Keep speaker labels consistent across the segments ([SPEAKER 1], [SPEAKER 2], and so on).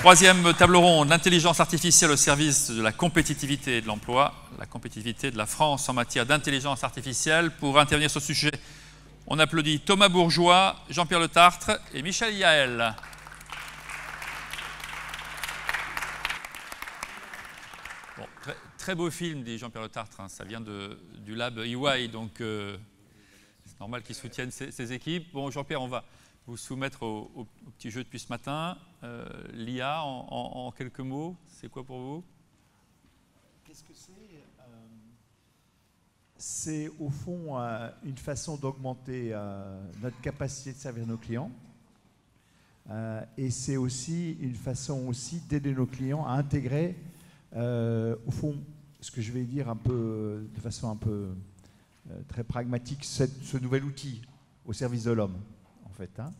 [SPEAKER 1] Troisième table ronde, l'intelligence artificielle au service de la compétitivité et de l'emploi, la compétitivité de la France en matière d'intelligence artificielle. Pour intervenir sur ce sujet, on applaudit Thomas Bourgeois, Jean-Pierre Le Tartre et Michel Yael. Bon, très beau film, dit Jean-Pierre Le Tartre, hein, ça vient du lab EY, donc c'est normal qu'ils soutiennent ces équipes. Bon, Jean-Pierre, on va vous soumettre au petit jeu depuis ce matin. L'IA, en quelques mots, c'est quoi pour vous?
[SPEAKER 2] Qu'est-ce que c'est? C'est au fond une façon d'augmenter notre capacité de servir nos clients. Et c'est aussi une façon aussi d'aider nos clients à intégrer, au fond, ce que je vais dire un peu, de façon un peu très pragmatique, ce nouvel outil au service de l'homme. En fait, hein.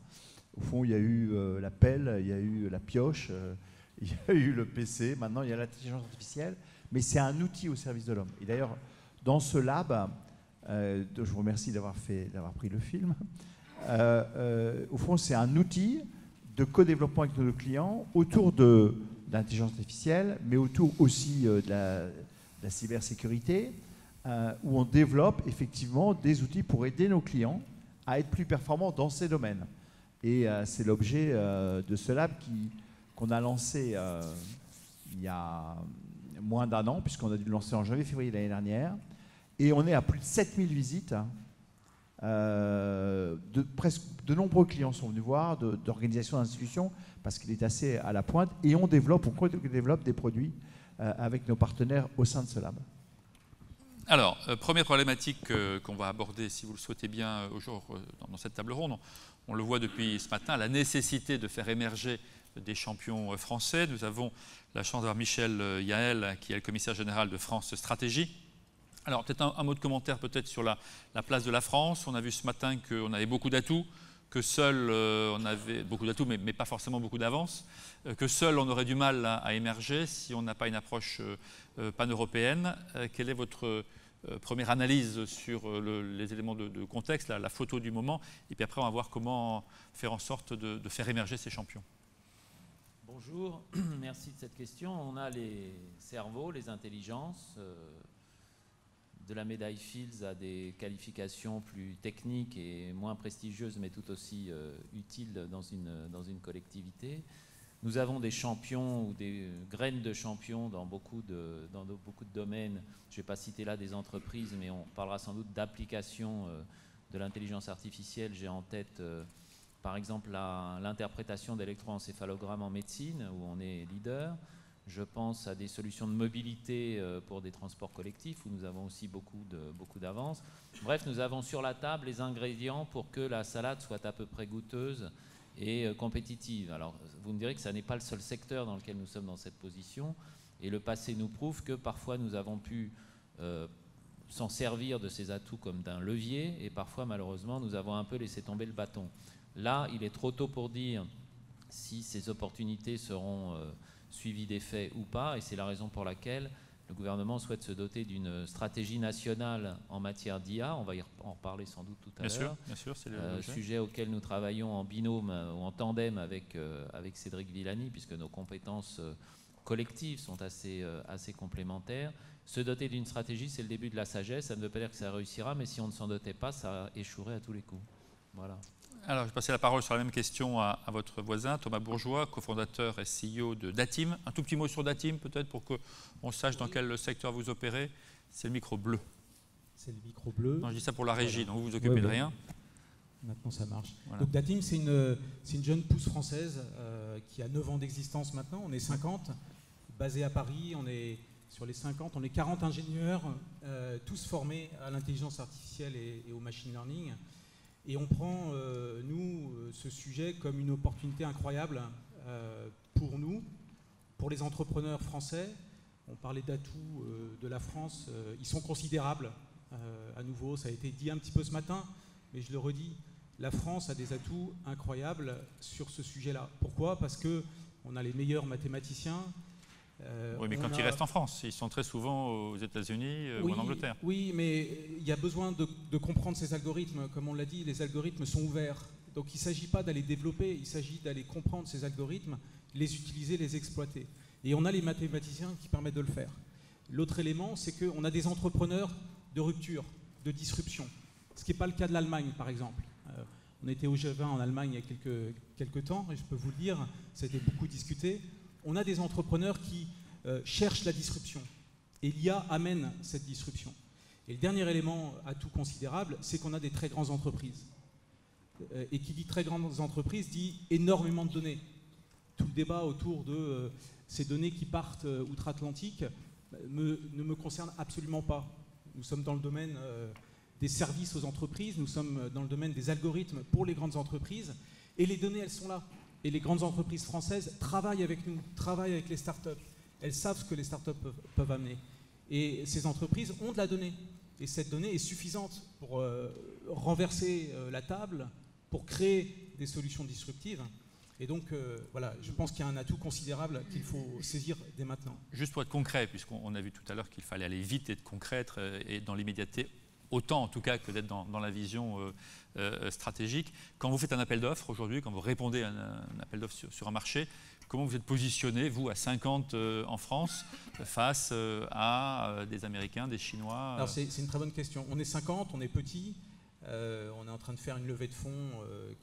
[SPEAKER 2] Au fond, il y a eu la pelle, il y a eu la pioche, il y a eu le PC, maintenant il y a l'intelligence artificielle, mais c'est un outil au service de l'homme. Et d'ailleurs, dans ce lab, je vous remercie d'avoir pris le film, au fond, c'est un outil de co-développement avec nos clients autour de l'intelligence artificielle, mais autour aussi de la cybersécurité, où on développe effectivement des outils pour aider nos clients à être plus performants dans ces domaines. Et c'est l'objet de ce lab qu'on a lancé il y a moins d'un an, puisqu'on a dû le lancer en janvier-février l'année dernière. Et on est à plus de 7000 visites. De nombreux clients sont venus voir, d'organisations, d'institutions, parce qu'il est assez à la pointe. Et on développe des produits avec nos partenaires au sein de ce lab.
[SPEAKER 1] Alors, première problématique qu'on va aborder, si vous le souhaitez bien, dans cette table ronde. On le voit depuis ce matin, la nécessité de faire émerger des champions français. Nous avons la chance d'avoir Michel Yael, qui est le commissaire général de France Stratégie. Alors, peut-être un mot de commentaire peut-être sur la place de la France. On a vu ce matin qu'on avait beaucoup d'atouts, que seul on avait beaucoup d'atouts, mais pas forcément beaucoup d'avance, que seul on aurait du mal à émerger si on n'a pas une approche pan-européenne. Quelle est votre première analyse sur les éléments de contexte, la photo du moment, et puis après on va voir comment faire en sorte de faire émerger ces champions.
[SPEAKER 3] Bonjour, merci de cette question. On a les cerveaux, les intelligences, de la médaille Fields à des qualifications plus techniques et moins prestigieuses, mais tout aussi utiles dans une collectivité. Nous avons des champions ou des graines de champions dans beaucoup de domaines. Je ne vais pas citer là des entreprises, mais on parlera sans doute d'applications de l'intelligence artificielle. J'ai en tête, par exemple, l'interprétation d'électroencéphalogrammes en médecine, où on est leader. Je pense à des solutions de mobilité pour des transports collectifs, où nous avons aussi beaucoup d'avance. Bref, nous avons sur la table les ingrédients pour que la salade soit à peu près goûteuse et compétitive. Alors, vous me direz que ça n'est pas le seul secteur dans lequel nous sommes dans cette position, et le passé nous prouve que parfois nous avons pu s'en servir de ces atouts comme d'un levier, et parfois malheureusement nous avons un peu laissé tomber le bâton. Là, il est trop tôt pour dire si ces opportunités seront suivies d'effets ou pas, et c'est la raison pour laquelle le gouvernement souhaite se doter d'une stratégie nationale en matière d'IA. On va en reparler sans doute tout à l'heure.
[SPEAKER 1] Bien sûr, c'est
[SPEAKER 3] le sujet auquel nous travaillons en binôme ou en tandem avec Cédric Villani, puisque nos compétences collectives sont assez complémentaires. Se doter d'une stratégie, c'est le début de la sagesse. Ça ne veut pas dire que ça réussira, mais si on ne s'en dotait pas, ça échouerait à tous les coups. Voilà.
[SPEAKER 1] Alors, je vais passer la parole sur la même question à votre voisin, Thomas Bourgeois, cofondateur et CEO de Datim. Un tout petit mot sur Datim, peut-être, pour qu'on sache dans quel secteur vous opérez. C'est le micro bleu.
[SPEAKER 4] C'est le micro bleu.
[SPEAKER 1] Non, je dis ça pour la régie, donc vous vous occupez de rien.
[SPEAKER 4] Maintenant, ça marche.
[SPEAKER 1] Voilà.
[SPEAKER 4] Donc Datim, c'est une jeune pousse française qui a 9 ans d'existence maintenant. On est 50, basé à Paris. On est, sur les 50, on est 40 ingénieurs, tous formés à l'intelligence artificielle et au machine learning. Et on prend, nous, ce sujet comme une opportunité incroyable pour nous, pour les entrepreneurs français. On parlait d'atouts de la France, ils sont considérables. À nouveau, ça a été dit un petit peu ce matin, mais je le redis, la France a des atouts incroyables sur ce sujet-là. Pourquoi? Parce qu'on a les meilleurs mathématiciens.
[SPEAKER 1] Oui, mais quand ils restent en France, ils sont très souvent aux États-Unis ou en Angleterre.
[SPEAKER 4] Oui, mais il y a besoin de comprendre ces algorithmes. Comme on l'a dit, les algorithmes sont ouverts. Donc il ne s'agit pas d'aller développer, il s'agit d'aller comprendre ces algorithmes, les utiliser, les exploiter. Et on a les mathématiciens qui permettent de le faire. L'autre élément, c'est qu'on a des entrepreneurs de rupture, de disruption. Ce qui n'est pas le cas de l'Allemagne, par exemple. On était au G20 en Allemagne il y a quelques temps, et je peux vous le dire, ça a été beaucoup discuté. On a des entrepreneurs qui cherchent la disruption. Et l'IA amène cette disruption. Et le dernier élément atout considérable, c'est qu'on a des très grandes entreprises. Et qui dit très grandes entreprises dit énormément de données. Tout le débat autour de ces données qui partent outre-Atlantique ne me concerne absolument pas. Nous sommes dans le domaine des services aux entreprises, nous sommes dans le domaine des algorithmes pour les grandes entreprises, et les données, elles sont là. Et les grandes entreprises françaises travaillent avec nous, travaillent avec les startups. Elles savent ce que les startups peuvent amener. Et ces entreprises ont de la donnée. Et cette donnée est suffisante pour renverser la table, pour créer des solutions disruptives. Et donc, voilà, je pense qu'il y a un atout considérable qu'il faut saisir dès maintenant.
[SPEAKER 1] Juste pour être concret, puisqu'on a vu tout à l'heure qu'il fallait aller vite et être concret, et dans l'immédiateté, autant en tout cas que d'être dans la vision stratégique. Quand vous faites un appel d'offres aujourd'hui, quand vous répondez à un appel d'offres sur un marché, comment vous êtes positionné, vous, à 50 en France, face à des Américains, des Chinois
[SPEAKER 4] Alors c'est une très bonne question. On est 50, on est petit. On est en train de faire une levée de fonds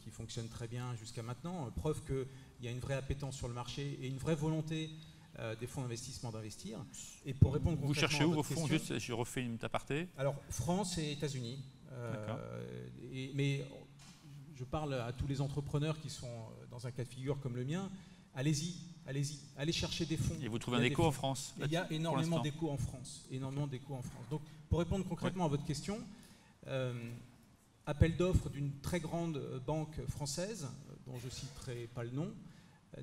[SPEAKER 4] qui fonctionne très bien jusqu'à maintenant. Preuve qu'il y a une vraie appétence sur le marché et une vraie volonté des fonds d'investissement d'investir. Et pour répondre
[SPEAKER 1] vous cherchez où vos fonds? Juste, je refais une aparté.
[SPEAKER 4] Alors, France et États-Unis. Mais je parle à tous les entrepreneurs qui sont dans un cas de figure comme le mien. Allez-y, allez chercher des fonds.
[SPEAKER 1] Et vous trouvez un écho en France?
[SPEAKER 4] Il y a énormément d'échos en France. Donc, pour répondre concrètement à votre question, appel d'offres d'une très grande banque française, dont je ne citerai pas le nom.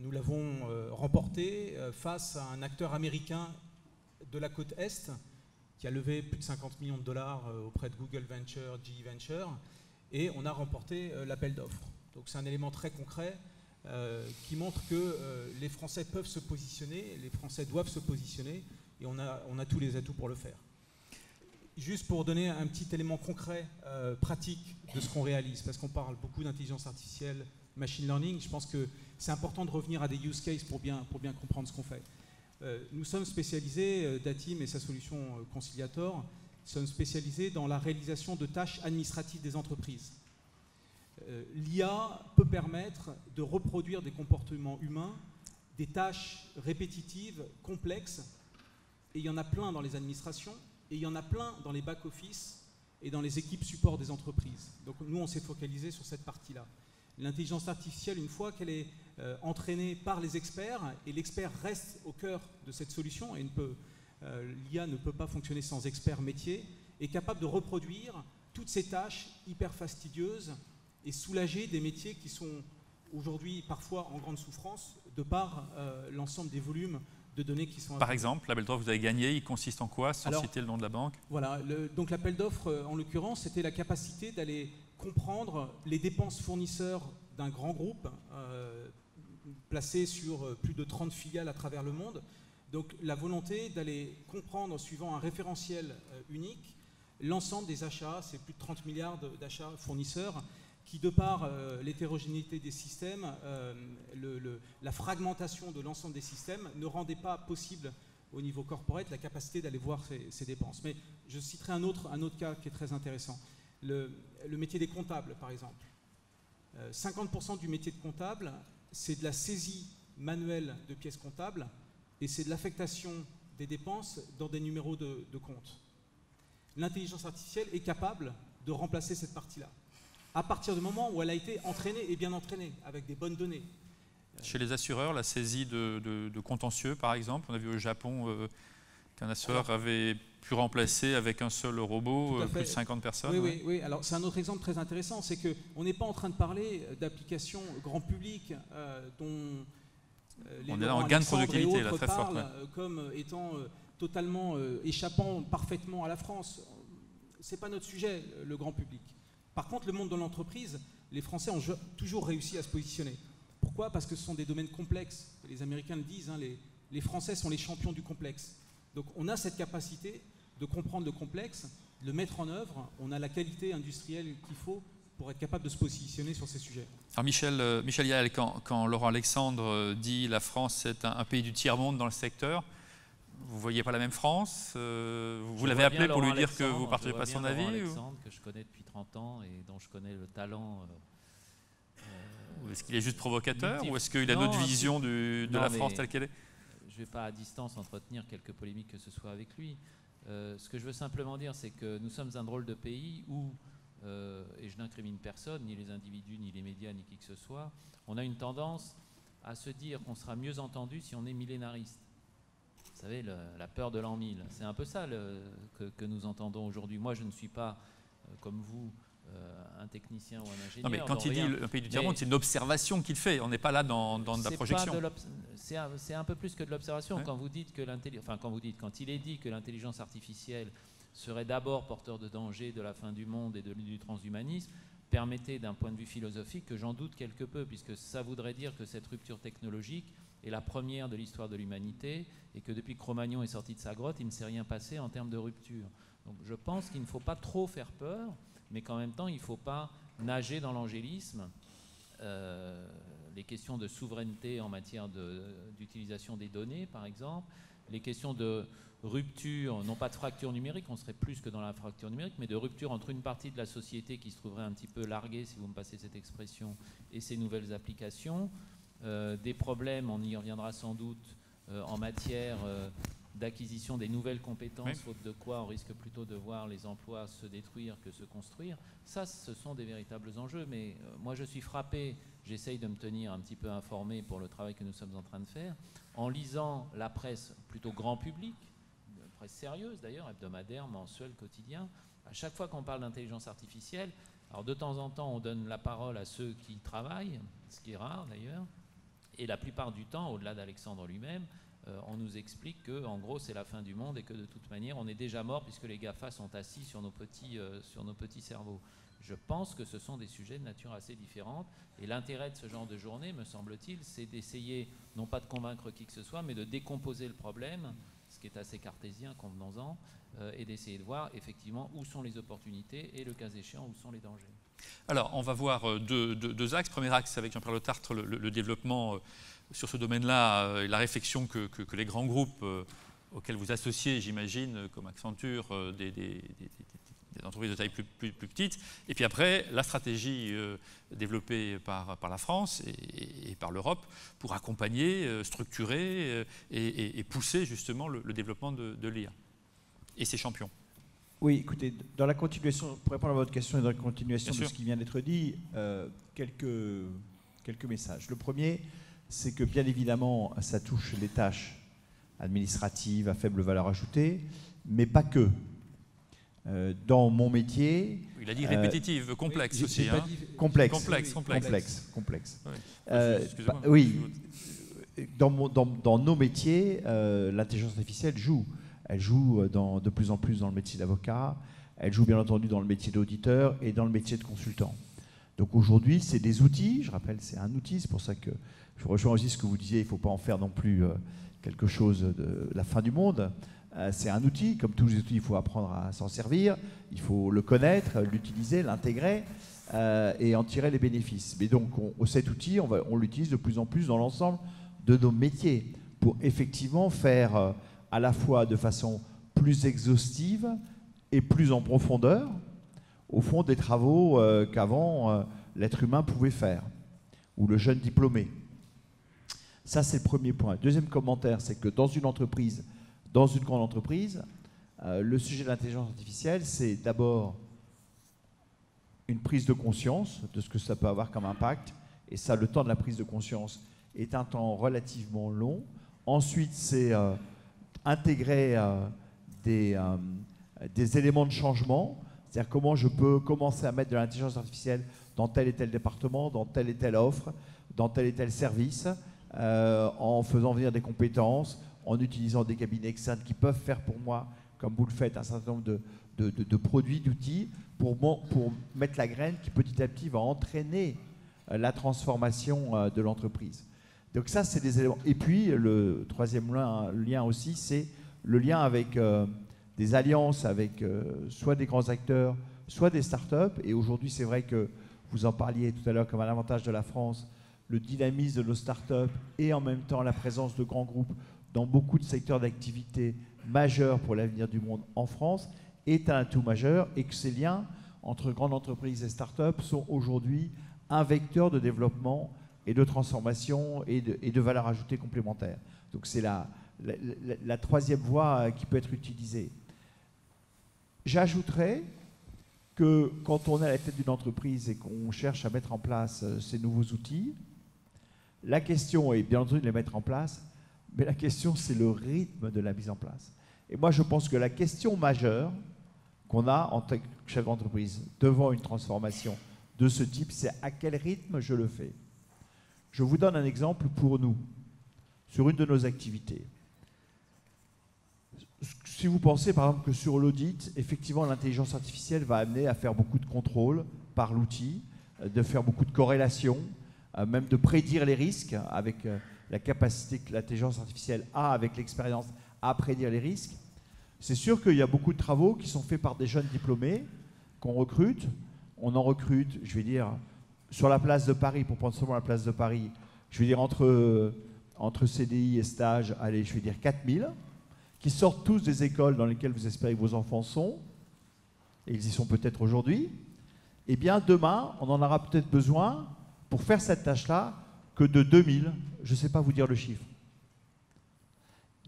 [SPEAKER 4] Nous l'avons remporté face à un acteur américain de la côte Est qui a levé plus de 50 millions de dollars auprès de Google Venture, GE Venture, et on a remporté l'appel d'offres. Donc c'est un élément très concret qui montre que les Français peuvent se positionner, les Français doivent se positionner, et on a tous les atouts pour le faire. Juste pour donner un petit élément concret, pratique de ce qu'on réalise, parce qu'on parle beaucoup d'intelligence artificielle, machine learning, je pense que c'est important de revenir à des use cases pour bien comprendre ce qu'on fait. Nous sommes spécialisés, Datim et sa solution Conciliator, sommes spécialisés dans la réalisation de tâches administratives des entreprises. L'IA peut permettre de reproduire des comportements humains, des tâches répétitives, complexes, et il y en a plein dans les administrations, et il y en a plein dans les back-office et dans les équipes support des entreprises. Donc nous, on s'est focalisé sur cette partie-là. L'intelligence artificielle, une fois qu'elle est entraînée par les experts, et l'expert reste au cœur de cette solution, et l'IA ne peut pas fonctionner sans expert métier, est capable de reproduire toutes ces tâches hyper fastidieuses et soulager des métiers qui sont aujourd'hui parfois en grande souffrance de par l'ensemble des volumes de données qui sont...
[SPEAKER 1] Par exemple, l'appel d'offres que vous avez gagné, il consiste en quoi, sans citer le nom de la banque?
[SPEAKER 4] Voilà, donc l'appel d'offres, en l'occurrence, c'était la capacité d'aller comprendre les dépenses fournisseurs d'un grand groupe placé sur plus de 30 filiales à travers le monde. Donc la volonté d'aller comprendre, suivant un référentiel unique, l'ensemble des achats, c'est plus de 30 milliards d'achats fournisseurs, qui de par l'hétérogénéité des systèmes, la fragmentation de l'ensemble des systèmes ne rendait pas possible au niveau corporate la capacité d'aller voir ces dépenses. Mais je citerai un autre cas qui est très intéressant. Le métier des comptables, par exemple. 50% du métier de comptable, c'est de la saisie manuelle de pièces comptables et c'est de l'affectation des dépenses dans des numéros de compte. L'intelligence artificielle est capable de remplacer cette partie-là, à partir du moment où elle a été entraînée et bien entraînée, avec des bonnes données.
[SPEAKER 1] Chez les assureurs, la saisie de contentieux, par exemple, on a vu au Japon qu'un assureur avait pu remplacer avec un seul robot plus de 50 personnes.
[SPEAKER 4] Oui. Alors c'est un autre exemple très intéressant, c'est qu'on n'est pas en train de parler d'applications grand public dont
[SPEAKER 1] on est là en gain de productivité, là, très fort.
[SPEAKER 4] Comme étant totalement échappant parfaitement à la France. C'est pas notre sujet, le grand public. Par contre, le monde de l'entreprise, les Français ont toujours réussi à se positionner. Pourquoi? Parce que ce sont des domaines complexes. Les Américains le disent, hein, les Français sont les champions du complexe. Donc on a cette capacité de comprendre le complexe, de le mettre en œuvre. On a la qualité industrielle qu'il faut pour être capable de se positionner sur ces sujets.
[SPEAKER 1] Alors Michel Yael, quand Laurent Alexandre dit la France est un pays du tiers-monde dans le secteur, vous ne voyez pas la même France vous l'avez appelé pour lui dire que vous ne partagez pas son avis
[SPEAKER 3] Alexandre, que je connais depuis 30 ans et dont je connais le talent.
[SPEAKER 1] Est-ce qu'il est juste provocateur ou est-ce qu'il a une autre vision de la France telle qu'elle est?
[SPEAKER 3] Je ne vais pas à distance entretenir quelques polémiques que ce soit avec lui. Ce que je veux simplement dire, c'est que nous sommes un drôle de pays où, et je n'incrimine personne, ni les individus, ni les médias, ni qui que ce soit, on a une tendance à se dire qu'on sera mieux entendu si on est millénariste. Vous savez, la peur de l'an 1000, c'est un peu ça que nous entendons aujourd'hui. Moi, je ne suis pas, comme vous, un technicien ou un ingénieur.
[SPEAKER 1] Non, mais quand il dit un pays du tiers-monde, c'est une observation qu'il fait. On n'est pas là dans de la projection.
[SPEAKER 3] C'est un peu plus que de l'observation. Ouais. Quand il est dit que l'intelligence artificielle serait d'abord porteur de danger de la fin du monde et du transhumanisme, permettez d'un point de vue philosophique que j'en doute quelque peu, puisque ça voudrait dire que cette rupture technologique est la première de l'histoire de l'humanité et que depuis que Cro-Magnon est sorti de sa grotte, il ne s'est rien passé en termes de rupture. Donc je pense qu'il ne faut pas trop faire peur, mais qu'en même temps, il ne faut pas nager dans l'angélisme. Les questions de souveraineté en matière d'utilisation des données, par exemple, les questions de rupture, non pas de fracture numérique, on serait plus que dans la fracture numérique, mais de rupture entre une partie de la société qui se trouverait un petit peu larguée, si vous me passez cette expression, et ces nouvelles applications. Des problèmes, on y reviendra sans doute, en matière d'acquisition des nouvelles compétences, oui. Faute de quoi on risque plutôt de voir les emplois se détruire que se construire. Ça, ce sont des véritables enjeux, mais moi je suis frappé, j'essaye de me tenir un petit peu informé pour le travail que nous sommes en train de faire, en lisant la presse plutôt grand public, presse sérieuse d'ailleurs, hebdomadaire, mensuelle, quotidien. À chaque fois qu'on parle d'intelligence artificielle, alors de temps en temps on donne la parole à ceux qui travaillent, ce qui est rare d'ailleurs, et la plupart du temps, au-delà d'Alexandre lui-même, on nous explique que, en gros, c'est la fin du monde et que de toute manière, on est déjà mort puisque les GAFA sont assis sur nos petits cerveaux. Je pense que ce sont des sujets de nature assez différente. Et l'intérêt de ce genre de journée, me semble-t-il, c'est d'essayer, non pas de convaincre qui que ce soit, mais de décomposer le problème, ce qui est assez cartésien, convenons-en, et d'essayer de voir effectivement où sont les opportunités et, le cas échéant, où sont les dangers.
[SPEAKER 1] Alors, on va voir deux axes. Premier axe avec Jean-Pierre Le Tartre, le développement sur ce domaine-là et la réflexion que les grands groupes auxquels vous associez, j'imagine, comme Accenture, des entreprises de taille plus petite. Et puis après, la stratégie développée par la France et par l'Europe pour accompagner, structurer et pousser justement le développement de l'IA et ses champions.
[SPEAKER 2] Oui, écoutez, dans la continuation, pour répondre à votre question et dans la continuation de ce qui vient d'être dit, quelques messages. Le premier, c'est que bien évidemment, ça touche les tâches administratives à faible valeur ajoutée, mais pas que. Dans mon métier...
[SPEAKER 1] Il a dit répétitive, complexe aussi. Hein.
[SPEAKER 2] Complexe. Oui, dans nos métiers, l'intelligence artificielle joue. Elle joue de plus en plus dans le métier d'avocat, elle joue bien entendu dans le métier d'auditeur et dans le métier de consultant. Donc aujourd'hui, c'est des outils, je rappelle, c'est un outil, c'est pour ça que je rejoins aussi ce que vous disiez, il ne faut pas en faire non plus quelque chose de la fin du monde. C'est un outil, comme tous les outils, il faut apprendre à s'en servir, il faut le connaître, l'utiliser, l'intégrer et en tirer les bénéfices. Mais donc cet outil, on l'utilise de plus en plus dans l'ensemble de nos métiers pour effectivement faire à la fois de façon plus exhaustive et plus en profondeur, au fond des travaux qu'avant l'être humain pouvait faire, ou le jeune diplômé. Ça, c'est le premier point. Deuxième commentaire, c'est que dans une entreprise, dans une grande entreprise, le sujet de l'intelligence artificielle, c'est d'abord une prise de conscience de ce que ça peut avoir comme impact, et ça, le temps de la prise de conscience est un temps relativement long. Ensuite, c'est intégrer des éléments de changement, c'est-à-dire comment je peux commencer à mettre de l'intelligence artificielle dans tel et tel département, dans telle et telle offre, dans tel et tel service, en faisant venir des compétences, en utilisant des cabinets externes qui peuvent faire pour moi, comme vous le faites, un certain nombre de produits, d'outils, pour mettre la graine qui petit à petit va entraîner la transformation de l'entreprise. Donc ça, c'est des éléments. Et puis, le troisième lien aussi, c'est le lien avec des alliances avec soit des grands acteurs, soit des startups. Et aujourd'hui, c'est vrai que vous en parliez tout à l'heure comme un avantage de la France, le dynamisme de nos startups et en même temps la présence de grands groupes dans beaucoup de secteurs d'activité majeurs pour l'avenir du monde en France est un atout majeur et que ces liens entre grandes entreprises et startups sont aujourd'hui un vecteur de développement et de transformation et de valeur ajoutée complémentaire. Donc c'est la troisième voie qui peut être utilisée. J'ajouterais que quand on est à la tête d'une entreprise et qu'on cherche à mettre en place ces nouveaux outils, la question est bien entendu de les mettre en place, mais la question c'est le rythme de la mise en place. Et moi je pense que la question majeure qu'on a en tant que chef d'entreprise devant une transformation de ce type, c'est à quel rythme je le fais. Je vous donne un exemple pour nous, sur une de nos activités. Si vous pensez par exemple que sur l'audit, effectivement l'intelligence artificielle va amener à faire beaucoup de contrôles par l'outil, de faire beaucoup de corrélations, même de prédire les risques avec la capacité que l'intelligence artificielle a avec l'expérience à prédire les risques. C'est sûr qu'il y a beaucoup de travaux qui sont faits par des jeunes diplômés qu'on recrute. On en recrute, je vais dire, sur la place de Paris, pour prendre seulement la place de Paris, je vais dire entre CDI et stage, allez, je vais dire 4000, qui sortent tous des écoles dans lesquelles vous espérez que vos enfants sont, et ils y sont peut-être aujourd'hui. Eh bien, demain, on en aura peut-être besoin, pour faire cette tâche-là, que de 2000, je ne sais pas vous dire le chiffre.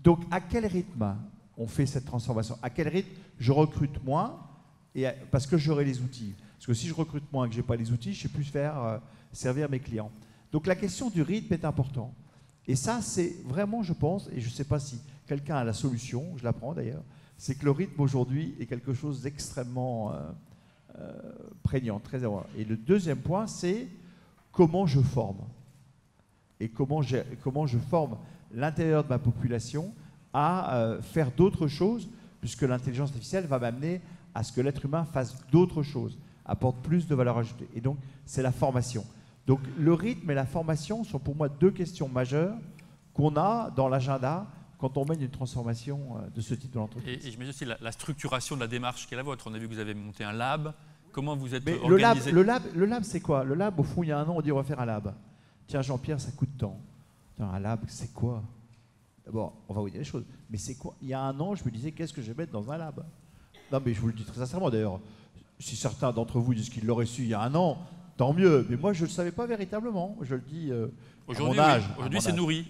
[SPEAKER 2] Donc, à quel rythme on fait cette transformation? À quel rythme je recrute moins parce que j'aurai les outils? Parce que si je recrute moins et que je n'ai pas les outils, je ne sais plus faire servir mes clients. Donc la question du rythme est importante. Et ça, c'est vraiment, je pense, et je ne sais pas si quelqu'un a la solution, je la prends d'ailleurs, c'est que le rythme aujourd'hui est quelque chose d'extrêmement prégnant, très important. Et le deuxième point, c'est comment je forme. Et comment je forme l'intérieur de ma population à faire d'autres choses, puisque l'intelligence artificielle va m'amener à ce que l'être humain fasse d'autres choses, apporte plus de valeur ajoutée. Et donc, c'est la formation. Donc, le rythme et la formation sont pour moi deux questions majeures qu'on a dans l'agenda quand on mène une transformation de ce type de l'entreprise.
[SPEAKER 1] Et je me dis aussi la structuration de la démarche qui est la vôtre. On a vu que vous avez monté un lab. Comment vous êtes
[SPEAKER 2] Mais
[SPEAKER 1] organisé?
[SPEAKER 2] le lab, c'est quoi? Le lab, au fond, il y a un an, on dit on va faire un lab. Tiens, Jean-Pierre, ça coûte tant. Tiens, un lab, c'est quoi? D'abord, on va vous dire les choses. Mais c'est quoi? Il y a un an, je me disais, qu'est-ce que je vais mettre dans un lab? Non, mais je vous le dis très sincèrement, d'ailleurs. Si certains d'entre vous disent qu'ils l'auraient su il y a un an, tant mieux. Mais moi, je ne le savais pas véritablement. Je le dis à mon âge.
[SPEAKER 1] Aujourd'hui, c'est nourri.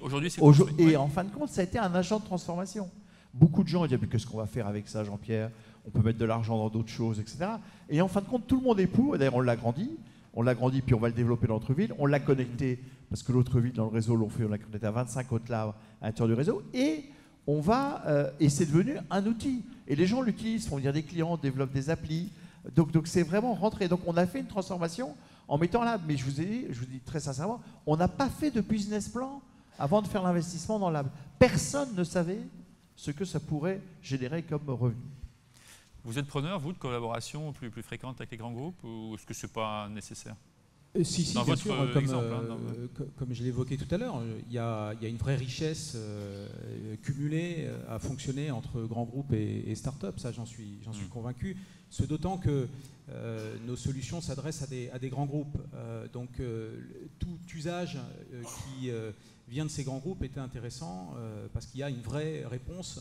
[SPEAKER 2] Et en fin de compte, ça a été un agent de transformation. Beaucoup de gens disent, mais qu'est-ce qu'on va faire avec ça, Jean-Pierre? On peut mettre de l'argent dans d'autres choses, etc. Et en fin de compte, tout le monde est pour. D'ailleurs, on l'a grandi. On l'a grandi, puis on va le développer dans notre ville. On l'a connecté, parce que l'autre ville, dans le réseau, on l'a connecté à 25 autres labs à l'intérieur du réseau. Et et c'est devenu un outil. Et les gens l'utilisent, font venir des clients, développent des applis. Donc c'est vraiment rentré. Donc on a fait une transformation en mettant là. Mais je vous dis très sincèrement, on n'a pas fait de business plan avant de faire l'investissement dans le lab. Personne ne savait ce que ça pourrait générer comme revenu.
[SPEAKER 1] Vous êtes preneur, vous, de collaboration plus fréquente avec les grands groupes, ou est-ce que ce n'est pas nécessaire?
[SPEAKER 4] Si,
[SPEAKER 1] dans
[SPEAKER 4] bien
[SPEAKER 1] votre
[SPEAKER 4] sûr,
[SPEAKER 1] exemple,
[SPEAKER 4] comme je l'évoquais tout à l'heure, il y a une vraie richesse cumulée à fonctionner entre grands groupes et start-up, ça j'en suis convaincu. Ce d'autant que nos solutions s'adressent à des grands groupes. Donc tout usage qui vient de ces grands groupes était intéressant parce qu'il y a une vraie réponse,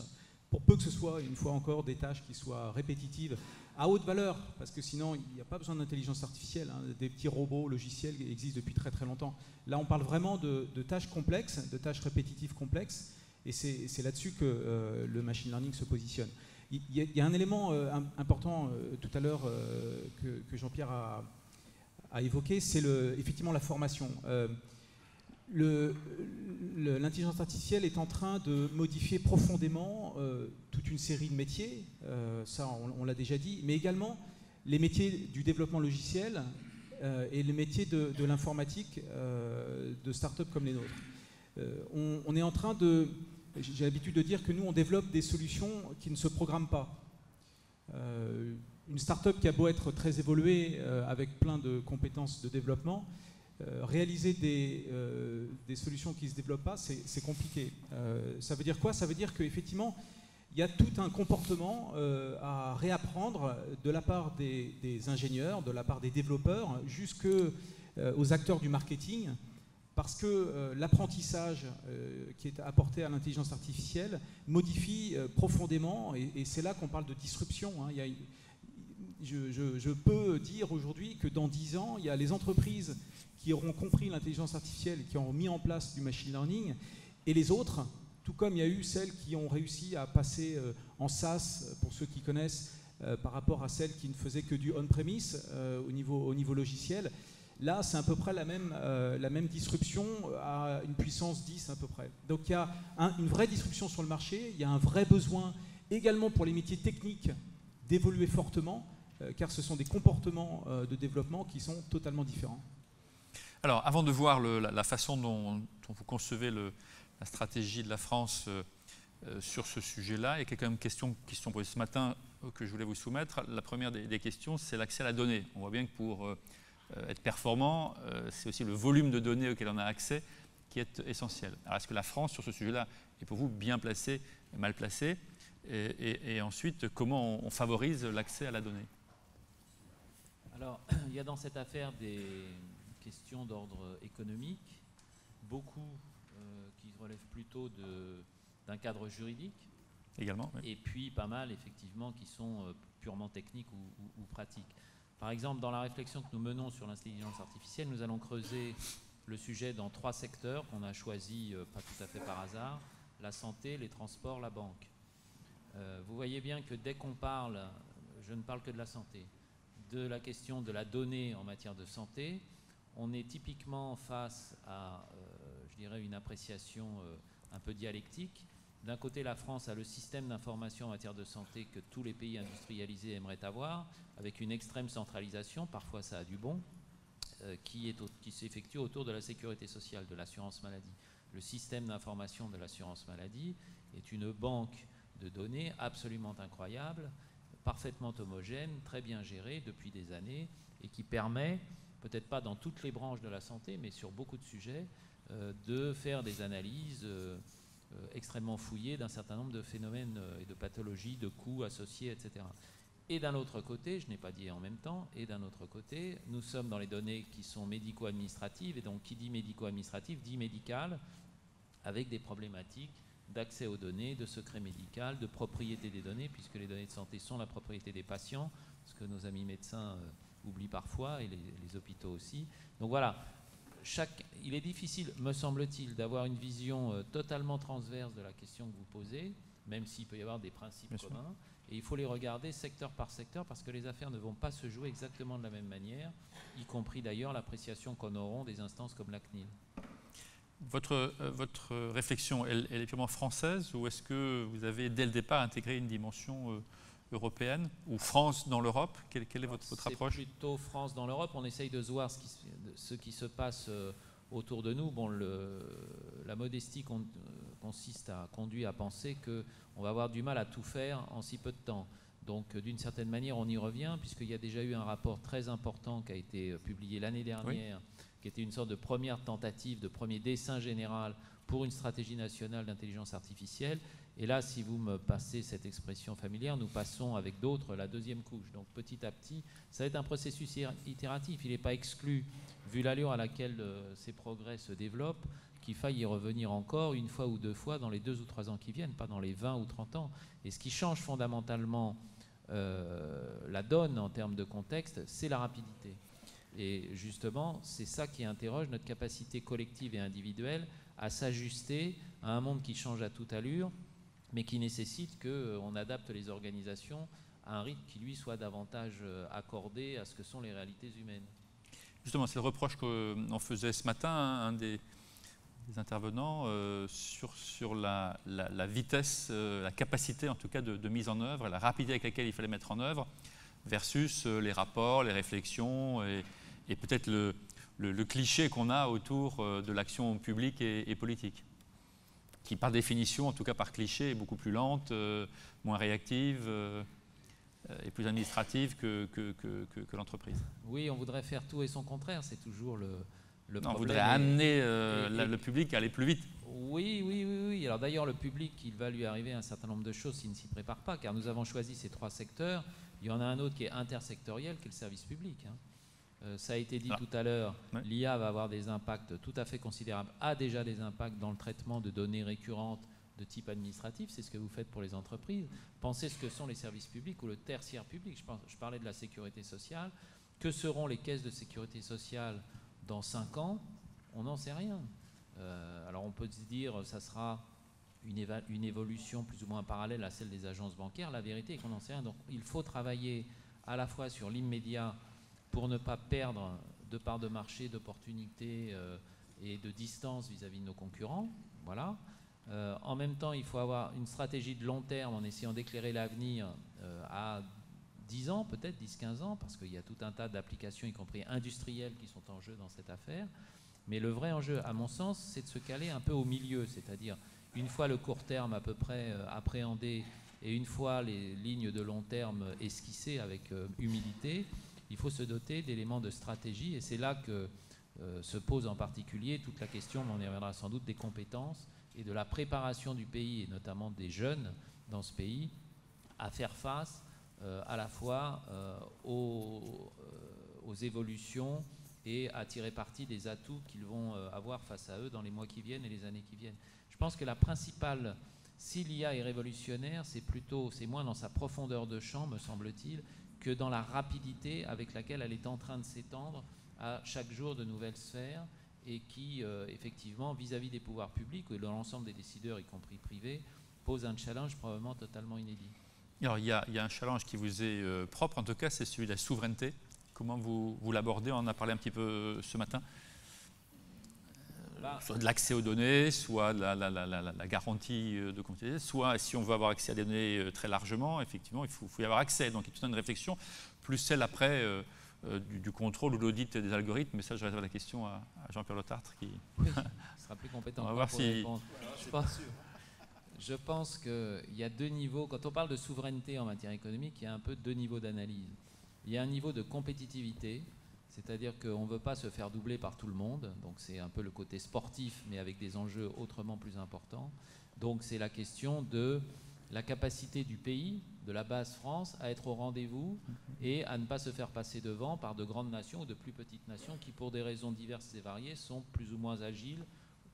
[SPEAKER 4] pour peu que ce soit, une fois encore, des tâches qui soient répétitives, à haute valeur, parce que sinon, il n'y a pas besoin d'intelligence artificielle. Des petits robots logiciels existent depuis très très longtemps. Là, on parle vraiment de tâches complexes, de tâches répétitives complexes, et c'est là-dessus que le machine learning se positionne. Il y a un élément important tout à l'heure que Jean-Pierre a évoqué, c'est effectivement la formation. L'intelligence artificielle est en train de modifier profondément toute une série de métiers, ça on l'a déjà dit, mais également les métiers du développement logiciel et les métiers de l'informatique de start-up comme les nôtres. On est en train de... J'ai l'habitude de dire que nous, on développe des solutions qui ne se programment pas. Une start-up qui a beau être très évoluée avec plein de compétences de développement, réaliser des solutions qui ne se développent pas, c'est compliqué. Ça veut dire quoi? Ça veut dire qu'effectivement, il il y a tout un comportement à réapprendre de la part des ingénieurs, de la part des développeurs, jusqu'aux acteurs du marketing, parce que l'apprentissage qui est apporté à l'intelligence artificielle modifie profondément, et c'est là qu'on parle de disruption. Hein. Je peux dire aujourd'hui que dans 10 ans, il y a les entreprises qui auront compris l'intelligence artificielle, qui ont mis en place du machine learning, et les autres, tout comme il y a eu celles qui ont réussi à passer en SaaS, pour ceux qui connaissent, par rapport à celles qui ne faisaient que du on-premise au niveau logiciel. Là, c'est à peu près la même disruption à une puissance 10 à peu près. Donc il y a une vraie disruption sur le marché, il y a un vrai besoin également pour les métiers techniques d'évoluer fortement, car ce sont des comportements de développement qui sont totalement différents.
[SPEAKER 1] Alors, avant de voir la façon dont vous concevez la stratégie de la France sur ce sujet-là, il y a quand même des questions qui sont posées ce matin que je voulais vous soumettre. La première des questions, c'est l'accès à la donnée. On voit bien que pour être performant, c'est aussi le volume de données auquel on a accès qui est essentiel. Alors, est-ce que la France, sur ce sujet-là, est pour vous bien placée, mal placée? Et ensuite, comment on favorise l'accès à la donnée?
[SPEAKER 3] Alors, il y a dans cette affaire des questions d'ordre économique, beaucoup qui relèvent plutôt d'un cadre juridique.
[SPEAKER 1] Également, oui.
[SPEAKER 3] Et puis pas mal, effectivement, qui sont purement techniques ou pratiques. Par exemple, dans la réflexion que nous menons sur l'intelligence artificielle, nous allons creuser le sujet dans 3 secteurs qu'on a choisis, pas tout à fait par hasard: la santé, les transports, la banque. Vous voyez bien que dès qu'on parle, je ne parle que de la santé, de la question de la donnée en matière de santé, on est typiquement face à, je dirais, une appréciation un peu dialectique. D'un côté, la France a le système d'information en matière de santé que tous les pays industrialisés aimeraient avoir, avec une extrême centralisation, parfois ça a du bon, qui s'effectue autour de la sécurité sociale, de l'assurance maladie. Le système d'information de l'assurance maladie est une banque de données absolument incroyable, parfaitement homogène, très bien gérée depuis des années, et qui permet, peut-être pas dans toutes les branches de la santé, mais sur beaucoup de sujets, de faire des analyses extrêmement fouillées d'un certain nombre de phénomènes et de pathologies, de coûts associés, etc. Et d'un autre côté, je n'ai pas dit en même temps, et d'un autre côté, nous sommes dans les données qui sont médico-administratives, et donc qui dit médico-administrative dit médical, avec des problématiques d'accès aux données, de secret médical, de propriété des données, puisque les données de santé sont la propriété des patients, ce que nos amis médecins oublient parfois, et les hôpitaux aussi. Donc voilà, il est difficile, me semble-t-il, d'avoir une vision totalement transverse de la question que vous posez, même s'il peut y avoir des principes communs, et il faut les regarder secteur par secteur, parce que les affaires ne vont pas se jouer exactement de la même manière, y compris d'ailleurs l'appréciation qu'en auront des instances comme la CNIL.
[SPEAKER 1] Votre réflexion, elle est purement française, ou est-ce que vous avez dès le départ intégré une dimension européenne, ou France dans l'Europe? Quelle est votre approche?
[SPEAKER 3] C'est plutôt France dans l'Europe. On essaye de voir ce qui se passe autour de nous. Bon, la modestie conduit à penser qu'on va avoir du mal à tout faire en si peu de temps. Donc, d'une certaine manière, on y revient, puisqu'il y a déjà eu un rapport très important qui a été publié l'année dernière, oui, qui était une sorte de première tentative, de premier dessin général pour une stratégie nationale d'intelligence artificielle. Et là, si vous me passez cette expression familière, nous passons avec d'autres la deuxième couche. Donc petit à petit, ça va être un processus itératif. Il n'est pas exclu, vu l'allure à laquelle ces progrès se développent, qu'il faille y revenir encore une fois ou deux fois dans les 2 ou 3 ans qui viennent, pas dans les 20 ou 30 ans. Et ce qui change fondamentalement la donne en termes de contexte, c'est la rapidité. Et justement, c'est ça qui interroge notre capacité collective et individuelle à s'ajuster à un monde qui change à toute allure, mais qui nécessite qu'on adapte les organisations à un rythme qui, lui, soit davantage accordé à ce que sont les réalités humaines.
[SPEAKER 1] Justement, c'est le reproche qu'on faisait ce matin, un des intervenants, sur la vitesse, la capacité en tout cas de mise en œuvre, la rapidité avec laquelle il fallait mettre en œuvre, versus les rapports, les réflexions et peut-être le cliché qu'on a autour de l'action publique et politique, qui par définition, en tout cas par cliché, est beaucoup plus lente, moins réactive et plus administrative que l'entreprise.
[SPEAKER 3] Oui, on voudrait faire tout et son contraire, c'est toujours
[SPEAKER 1] On voudrait amener le public à aller plus vite.
[SPEAKER 3] Oui. Alors d'ailleurs, le public, il va lui arriver un certain nombre de choses s'il ne s'y prépare pas, car nous avons choisi ces 3 secteurs. Il y en a un autre qui est intersectoriel, qui est le service public. Ça a été dit tout à l'heure, l'IA va avoir des impacts tout à fait considérables, a déjà des impacts dans le traitement de données récurrentes de type administratif, c'est ce que vous faites pour les entreprises. Pensez ce que sont les services publics ou le tertiaire public. Je parlais de la sécurité sociale. Que seront les caisses de sécurité sociale dans 5 ans? On n'en sait rien. Alors on peut se dire ça sera une évolution plus ou moins parallèle à celle des agences bancaires. La vérité est qu'on n'en sait rien. Donc il faut travailler à la fois sur l'immédiat pour ne pas perdre de part de marché, d'opportunités et de distance vis-à-vis de nos concurrents. Voilà. En même temps, il faut avoir une stratégie de long terme en essayant d'éclairer l'avenir à 10 ans, peut-être 10-15 ans, parce qu'il y a tout un tas d'applications, y compris industrielles, qui sont en jeu dans cette affaire. Mais le vrai enjeu, à mon sens, c'est de se caler un peu au milieu, c'est-à-dire une fois le court terme à peu près appréhendé et une fois les lignes de long terme esquissées avec humilité, il faut se doter d'éléments de stratégie. Et c'est là que se pose en particulier toute la question, mais on y reviendra sans doute, des compétences et de la préparation du pays, et notamment des jeunes dans ce pays, à faire face à la fois aux évolutions et à tirer parti des atouts qu'ils vont avoir face à eux dans les mois qui viennent et les années qui viennent. Je pense que la principale, si l'IA est révolutionnaire, c'est moins dans sa profondeur de champ, me semble-t-il, que dans la rapidité avec laquelle elle est en train de s'étendre à chaque jour de nouvelles sphères et qui, effectivement, vis-à-vis des pouvoirs publics et de l'ensemble des décideurs, y compris privés, pose un challenge probablement totalement inédit.
[SPEAKER 1] Alors, il y a un challenge qui vous est propre, en tout cas, c'est celui de la souveraineté. Comment vous l'abordez? On en a parlé un petit peu ce matin. Soit de l'accès aux données, soit de la garantie de confidentialité, soit, si on veut avoir accès à des données très largement, effectivement, il faut y avoir accès. Donc, il y a toute une réflexion, plus celle après du contrôle ou l'audit des algorithmes. Mais ça, je réserve la question à Jean-Pierre Letartre.
[SPEAKER 3] Oui, il sera plus compétent.
[SPEAKER 1] On va voir si...
[SPEAKER 3] Je pense qu'il y a 2 niveaux. Quand on parle de souveraineté en matière économique, il y a un peu 2 niveaux d'analyse. Il y a un niveau de compétitivité, c'est-à-dire qu'on ne veut pas se faire doubler par tout le monde. Donc c'est un peu le côté sportif, mais avec des enjeux autrement plus importants. Donc c'est la question de la capacité du pays, de la base France, à être au rendez-vous et à ne pas se faire passer devant par de grandes nations ou de plus petites nations qui, pour des raisons diverses et variées, sont plus ou moins agiles,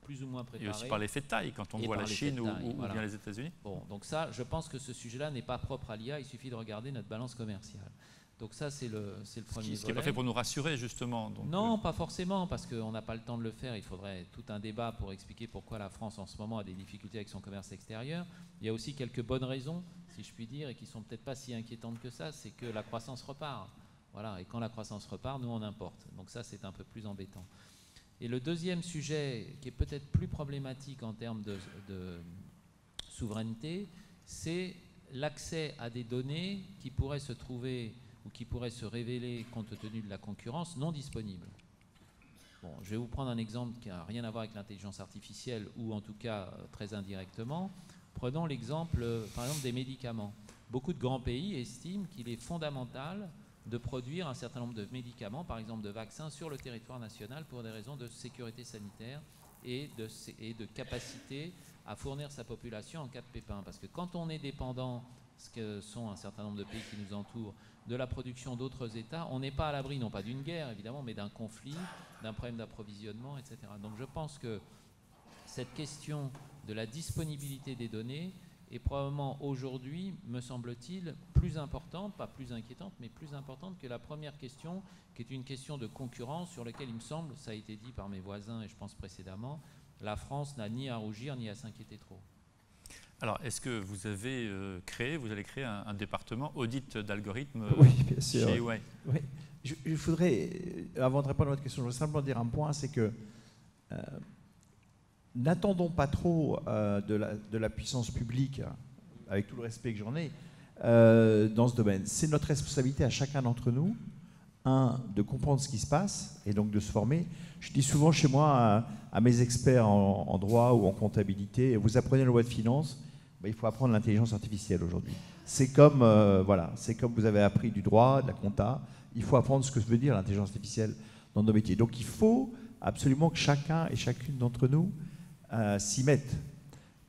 [SPEAKER 3] plus ou moins préparées.
[SPEAKER 1] Et aussi par l'effet de taille, quand on voit la Chine ou bien les États-Unis.
[SPEAKER 3] Bon, donc ça, je pense que ce sujet-là n'est pas propre à l'IA, il suffit de regarder notre balance commerciale. Donc ça, c'est le premier volet.
[SPEAKER 1] Ce qui n'est pas fait pour nous rassurer, justement. Donc
[SPEAKER 3] non, pas forcément, parce qu'on n'a pas le temps de le faire. Il faudrait tout un débat pour expliquer pourquoi la France, en ce moment, a des difficultés avec son commerce extérieur. Il y a aussi quelques bonnes raisons, si je puis dire, et qui ne sont peut-être pas si inquiétantes que ça, c'est que la croissance repart. Voilà, et quand la croissance repart, nous, on importe. Donc ça, c'est un peu plus embêtant. Et le deuxième sujet, qui est peut-être plus problématique en termes de souveraineté, c'est l'accès à des données qui pourraient se trouver ou qui pourraient se révéler, compte tenu de la concurrence, non disponibles. Bon, je vais vous prendre un exemple qui n'a rien à voir avec l'intelligence artificielle, ou en tout cas très indirectement. Prenons l'exemple, par exemple, des médicaments. Beaucoup de grands pays estiment qu'il est fondamental de produire un certain nombre de médicaments, par exemple de vaccins, sur le territoire national pour des raisons de sécurité sanitaire et de capacité à fournir sa population en cas de pépin. Parce que quand on est dépendant, ce que sont un certain nombre de pays qui nous entourent, de la production d'autres États, on n'est pas à l'abri, non pas d'une guerre évidemment, mais d'un conflit, d'un problème d'approvisionnement, etc. Donc je pense que cette question de la disponibilité des données est probablement aujourd'hui, me semble-t-il, plus importante, pas plus inquiétante, mais plus importante que la première question, qui est une question de concurrence sur laquelle il me semble, ça a été dit par mes voisins et je pense précédemment, la France n'a ni à rougir ni à s'inquiéter trop.
[SPEAKER 2] Alors, est-ce que vous avez vous allez créer un département audit d'algorithmes
[SPEAKER 5] Oui, bien sûr.
[SPEAKER 2] Chez EY.
[SPEAKER 5] Oui. Je voudrais, avant de répondre à votre question, je voudrais simplement dire un point, c'est que n'attendons pas trop de la puissance publique, avec tout le respect que j'en ai, dans ce domaine. C'est notre responsabilité à chacun d'entre nous, de comprendre ce qui se passe et donc de se former. Je dis souvent chez moi à mes experts en droit ou en comptabilité, vous apprenez la loi de finances, il faut apprendre l'intelligence artificielle aujourd'hui. C'est comme, c'est comme vous avez appris du droit, de la compta, il faut apprendre ce que veut dire l'intelligence artificielle dans nos métiers. Donc il faut
[SPEAKER 2] absolument que chacun et chacune d'entre nous s'y mette.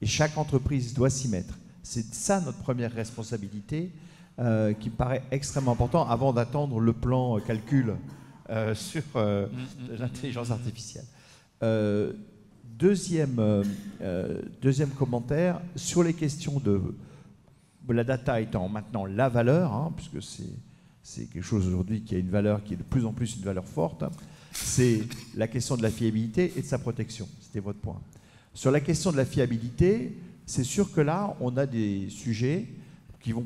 [SPEAKER 2] Et chaque entreprise doit s'y mettre. C'est ça notre première responsabilité qui me paraît extrêmement important avant d'attendre le plan calcul sur l'intelligence artificielle. Deuxième commentaire, sur les questions de la data étant maintenant la valeur, hein, puisque c'est quelque chose aujourd'hui qui a une valeur qui est de plus en plus une valeur forte, hein, c'est la question de la fiabilité et de sa protection. C'était votre point. Sur la question de la fiabilité, c'est sûr que là, on a des sujets qui vont,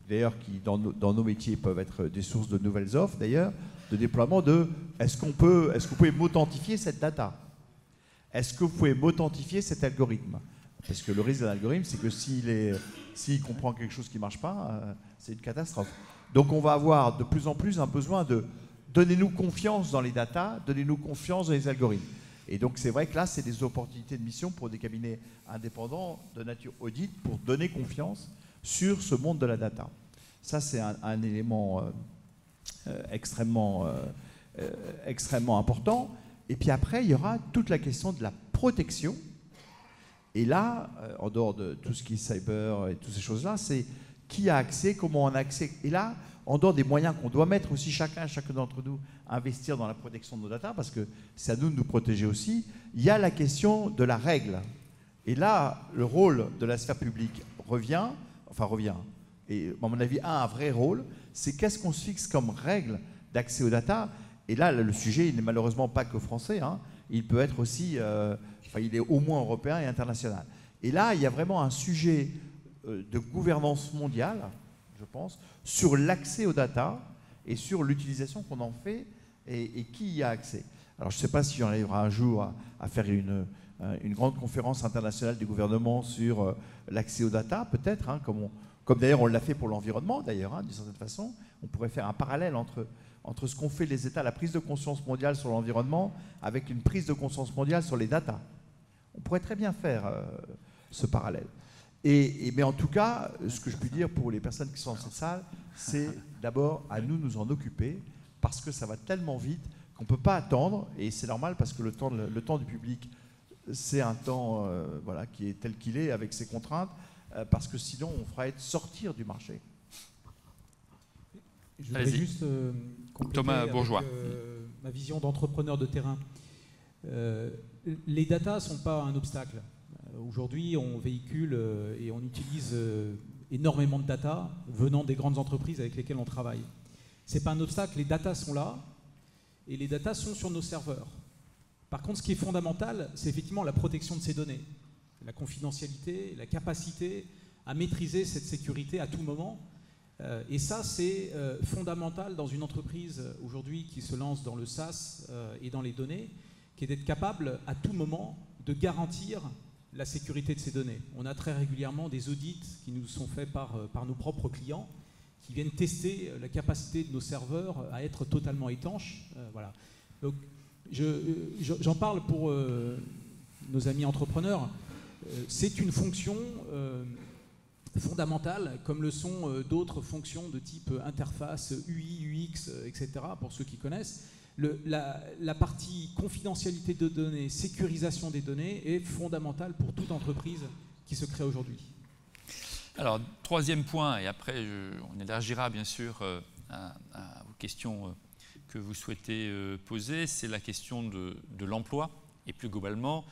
[SPEAKER 2] d'ailleurs, qui dans nos métiers peuvent être des sources de nouvelles offres, d'ailleurs, de déploiement de est-ce que vous pouvez m'authentifier cette data? Est-ce que vous pouvez m'authentifier cet algorithme? Parce que le risque d'un algorithme, c'est que s'il comprend quelque chose qui ne marche pas, c'est une catastrophe. Donc on va avoir de plus en plus un besoin de donnez-nous confiance dans les datas, donnez-nous confiance dans les algorithmes. Et donc c'est vrai que là, c'est des opportunités de mission pour des cabinets indépendants de nature audit pour donner confiance sur ce monde de la data. Ça, c'est un élément extrêmement important. Et puis après, il y aura toute la question de la protection. Et là, en dehors de tout ce qui est cyber et toutes ces choses-là, c'est qui a accès, comment on a accès. Et là, en dehors des moyens qu'on doit mettre aussi chacun d'entre nous à investir dans la protection de nos data, parce que c'est à nous de nous protéger aussi, il y a la question de la règle. Et là, le rôle de la sphère publique revient, et à mon avis, a un vrai rôle, c'est qu'est-ce qu'on se fixe comme règle d'accès aux data. Et là, le sujet, il n'est malheureusement pas que français, hein, il peut être aussi, il est au moins européen et international. Et là, il y a vraiment un sujet de gouvernance mondiale, je pense, sur l'accès aux data et sur l'utilisation qu'on en fait et qui y a accès. Alors, je ne sais pas si on arrivera un jour à faire une grande conférence internationale du gouvernement sur l'accès aux data, peut-être, hein, comme d'ailleurs on l'a fait pour l'environnement, d'ailleurs, hein, d'une certaine façon. On pourrait faire un parallèle entre ce qu'ont fait les États, la prise de conscience mondiale sur l'environnement, avec une prise de conscience mondiale sur les data. On pourrait très bien faire ce parallèle. Mais en tout cas, ce que je puis dire pour les personnes qui sont dans cette salle, c'est d'abord à nous en occuper, parce que ça va tellement vite qu'on ne peut pas attendre, et c'est normal parce que le temps du public, c'est un temps qui est tel qu'il est, avec ses contraintes, parce que sinon on fera sortir du marché.
[SPEAKER 4] Je voudrais juste compléter
[SPEAKER 1] Thomas Bourgeois.
[SPEAKER 4] avec, ma vision d'entrepreneur de terrain. Les datas ne sont pas un obstacle. Aujourd'hui, on véhicule et on utilise énormément de data venant des grandes entreprises avec lesquelles on travaille. Ce n'est pas un obstacle, les datas sont là et les datas sont sur nos serveurs. Par contre, ce qui est fondamental, c'est effectivement la protection de ces données, la confidentialité, la capacité à maîtriser cette sécurité à tout moment. Et ça, c'est fondamental dans une entreprise aujourd'hui qui se lance dans le SaaS et dans les données, qui est d'être capable à tout moment de garantir la sécurité de ces données. On a très régulièrement des audits qui nous sont faits par nos propres clients qui viennent tester la capacité de nos serveurs à être totalement étanches. Voilà. Donc, j'en parle pour nos amis entrepreneurs. C'est une fonction fondamentale, comme le sont d'autres fonctions de type interface, UI, UX, etc., pour ceux qui connaissent. La partie confidentialité de données, sécurisation des données est fondamentale pour toute entreprise qui se crée aujourd'hui.
[SPEAKER 1] Alors, troisième point, et après on élargira bien sûr aux questions que vous souhaitez poser, c'est la question de l'emploi et plus globalement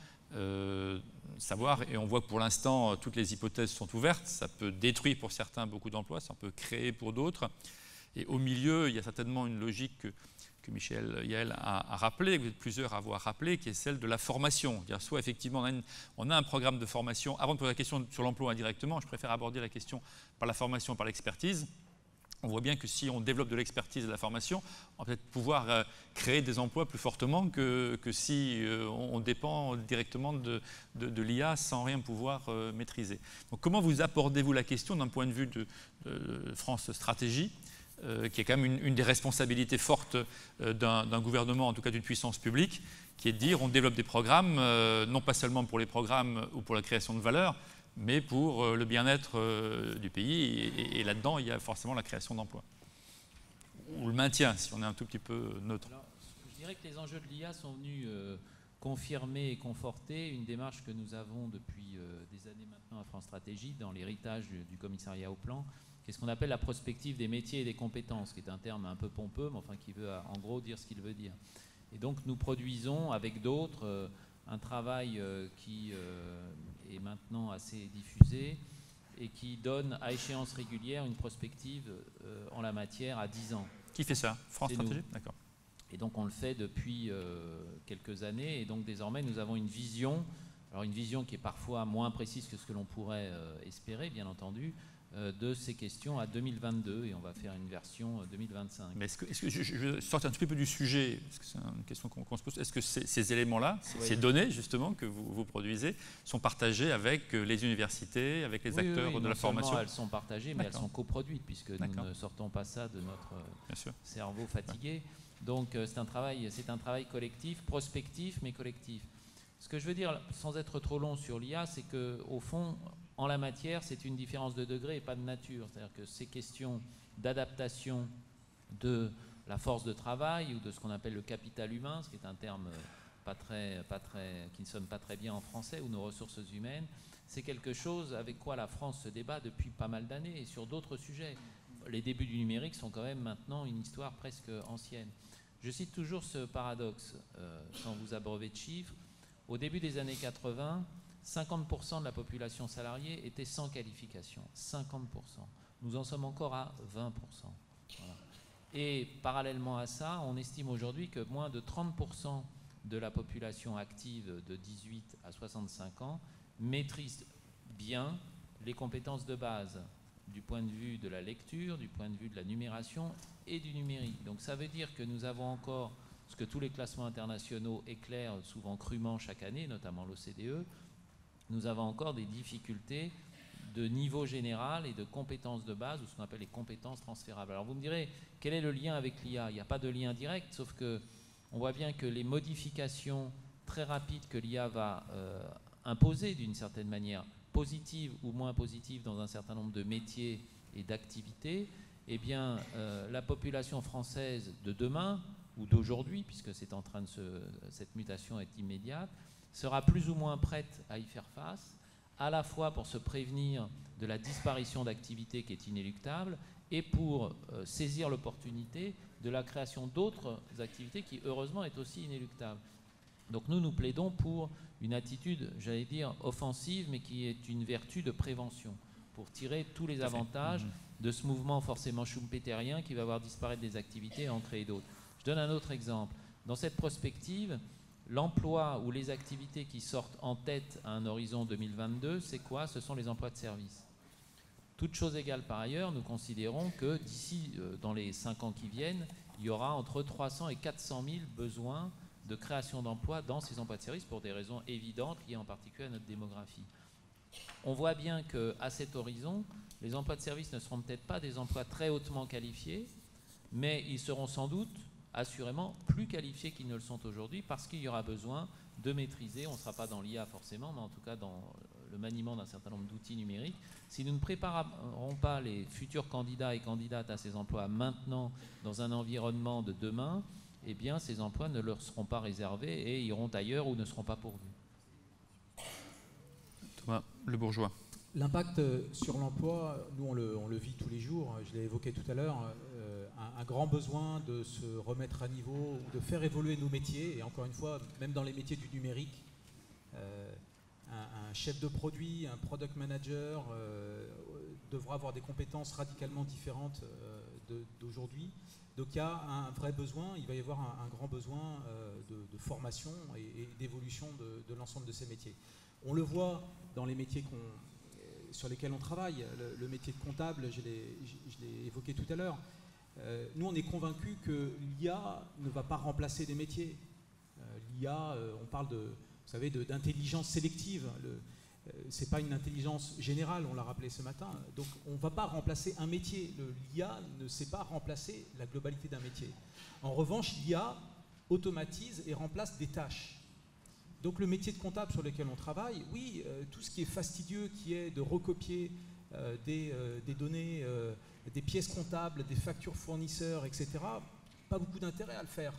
[SPEAKER 1] savoir, et on voit que pour l'instant toutes les hypothèses sont ouvertes, ça peut détruire pour certains beaucoup d'emplois, ça peut créer pour d'autres, et au milieu il y a certainement une logique que Michel Yael a rappelé, vous êtes plusieurs à avoir rappelé, qui est celle de la formation. Soit effectivement on a un programme de formation. Avant de poser la question sur l'emploi indirectement, je préfère aborder la question par la formation, par l'expertise. On voit bien que si on développe de l'expertise et de la formation, on va peut-être pouvoir créer des emplois plus fortement que si on dépend directement de l'IA sans rien pouvoir maîtriser. Donc comment vous abordez-vous la question d'un point de vue de France Stratégie, qui est quand même une des responsabilités fortes d'un gouvernement, en tout cas d'une puissance publique, qui est de dire on développe des programmes, non pas seulement pour les programmes ou pour la création de valeur, mais pour le bien-être du pays. Et là-dedans, il y a forcément la création d'emplois. Ou le maintien, si on est un tout petit peu neutre.
[SPEAKER 3] Alors, ce que je dirais que les enjeux de l'IA sont venus confirmer et conforter une démarche que nous avons depuis des années maintenant à France Stratégie dans l'héritage du commissariat au plan, qui est ce qu'on appelle la prospective des métiers et des compétences, qui est un terme un peu pompeux, mais enfin qui veut en gros dire ce qu'il veut dire. Et donc nous produisons avec d'autres un travail qui est maintenant assez diffusé et qui donne à échéance régulière une prospective en la matière à 10 ans.
[SPEAKER 1] Qui fait ça? France Stratégie? D'accord.
[SPEAKER 3] Et donc on le fait depuis quelques années, et donc désormais nous avons une vision, alors une vision qui est parfois moins précise que ce que l'on pourrait espérer, bien entendu, de ces questions à 2022, et on va faire une version 2025.
[SPEAKER 1] Mais est-ce que je vais sortir un petit peu du sujet, parce que c'est une question qu'on se pose, est-ce que ces éléments-là, ces données justement que vous produisez, sont partagées avec les universités, avec les acteurs de la formation?
[SPEAKER 3] Elles sont partagées, mais elles sont coproduites, puisque nous ne sortons pas ça de notre cerveau fatigué. Donc c'est un travail collectif, prospectif, mais collectif. Ce que je veux dire, sans être trop long sur l'IA, c'est qu'au fond, en la matière, c'est une différence de degré et pas de nature. C'est-à-dire que ces questions d'adaptation de la force de travail ou de ce qu'on appelle le capital humain, ce qui est un terme qui ne sonne pas très bien en français, ou nos ressources humaines, c'est quelque chose avec quoi la France se débat depuis pas mal d'années et sur d'autres sujets. Les débuts du numérique sont quand même maintenant une histoire presque ancienne. Je cite toujours ce paradoxe, sans vous abreuver de chiffres. Au début des années 80, 50% de la population salariée était sans qualification. 50%. Nous en sommes encore à 20%. Voilà. Et parallèlement à ça, on estime aujourd'hui que moins de 30% de la population active de 18 à 65 ans maîtrise bien les compétences de base du point de vue de la lecture, du point de vue de la numération et du numérique. Donc ça veut dire que nous avons encore ce que tous les classements internationaux éclairent souvent crûment chaque année, notamment l'OCDE, nous avons encore des difficultés de niveau général et de compétences de base, ou ce qu'on appelle les compétences transférables. Alors vous me direz, quel est le lien avec l'IA? Il n'y a pas de lien direct, sauf que on voit bien que les modifications très rapides que l'IA va imposer d'une certaine manière, positives ou moins positives dans un certain nombre de métiers et d'activités, eh bien la population française de demain, ou d'aujourd'hui, puisque cette mutation est immédiate, sera plus ou moins prête à y faire face, à la fois pour se prévenir de la disparition d'activités qui est inéluctable et pour saisir l'opportunité de la création d'autres activités qui, heureusement, est aussi inéluctable. Donc nous plaidons pour une attitude, j'allais dire, offensive, mais qui est une vertu de prévention, pour tirer tous les avantages de ce mouvement forcément schumpeterien qui va voir disparaître des activités et en créer d'autres. Je donne un autre exemple. Dans cette prospective, l'emploi ou les activités qui sortent en tête à un horizon 2022, c'est quoi? Ce sont les emplois de service. Toutes choses égales par ailleurs, nous considérons que d'ici, dans les 5 ans qui viennent, il y aura entre 300 et 400 000 besoins de création d'emplois dans ces emplois de service pour des raisons évidentes liées en particulier à notre démographie. On voit bien qu'à cet horizon, les emplois de service ne seront peut-être pas des emplois très hautement qualifiés, mais ils seront sans doute assurément plus qualifiés qu'ils ne le sont aujourd'hui parce qu'il y aura besoin de maîtriser, on ne sera pas dans l'IA forcément, mais en tout cas dans le maniement d'un certain nombre d'outils numériques. Si nous ne préparons pas les futurs candidats et candidates à ces emplois maintenant dans un environnement de demain, eh bien ces emplois ne leur seront pas réservés et iront ailleurs ou ne seront pas pourvus.
[SPEAKER 1] Thomas Le Bourgeois.
[SPEAKER 4] L'impact sur l'emploi, nous on le vit tous les jours, je l'ai évoqué tout à l'heure, un grand besoin de se remettre à niveau, de faire évoluer nos métiers, et encore une fois, même dans les métiers du numérique, un chef de produit, un product manager devra avoir des compétences radicalement différentes d'aujourd'hui. Donc il y a un vrai besoin, il va y avoir un grand besoin de formation et d'évolution de l'ensemble de ces métiers. On le voit dans les métiers sur lesquels on travaille. Le métier de comptable, je l'ai évoqué tout à l'heure. Nous, on est convaincus que l'IA ne va pas remplacer des métiers. L'IA, on parle d'intelligence sélective. Ce n'est pas une intelligence générale, on l'a rappelé ce matin. Donc, on ne va pas remplacer un métier. L'IA ne sait pas remplacer la globalité d'un métier. En revanche, l'IA automatise et remplace des tâches. Donc le métier de comptable sur lequel on travaille, oui, tout ce qui est fastidieux, qui est de recopier des données, des pièces comptables, des factures fournisseurs, etc., pas beaucoup d'intérêt à le faire.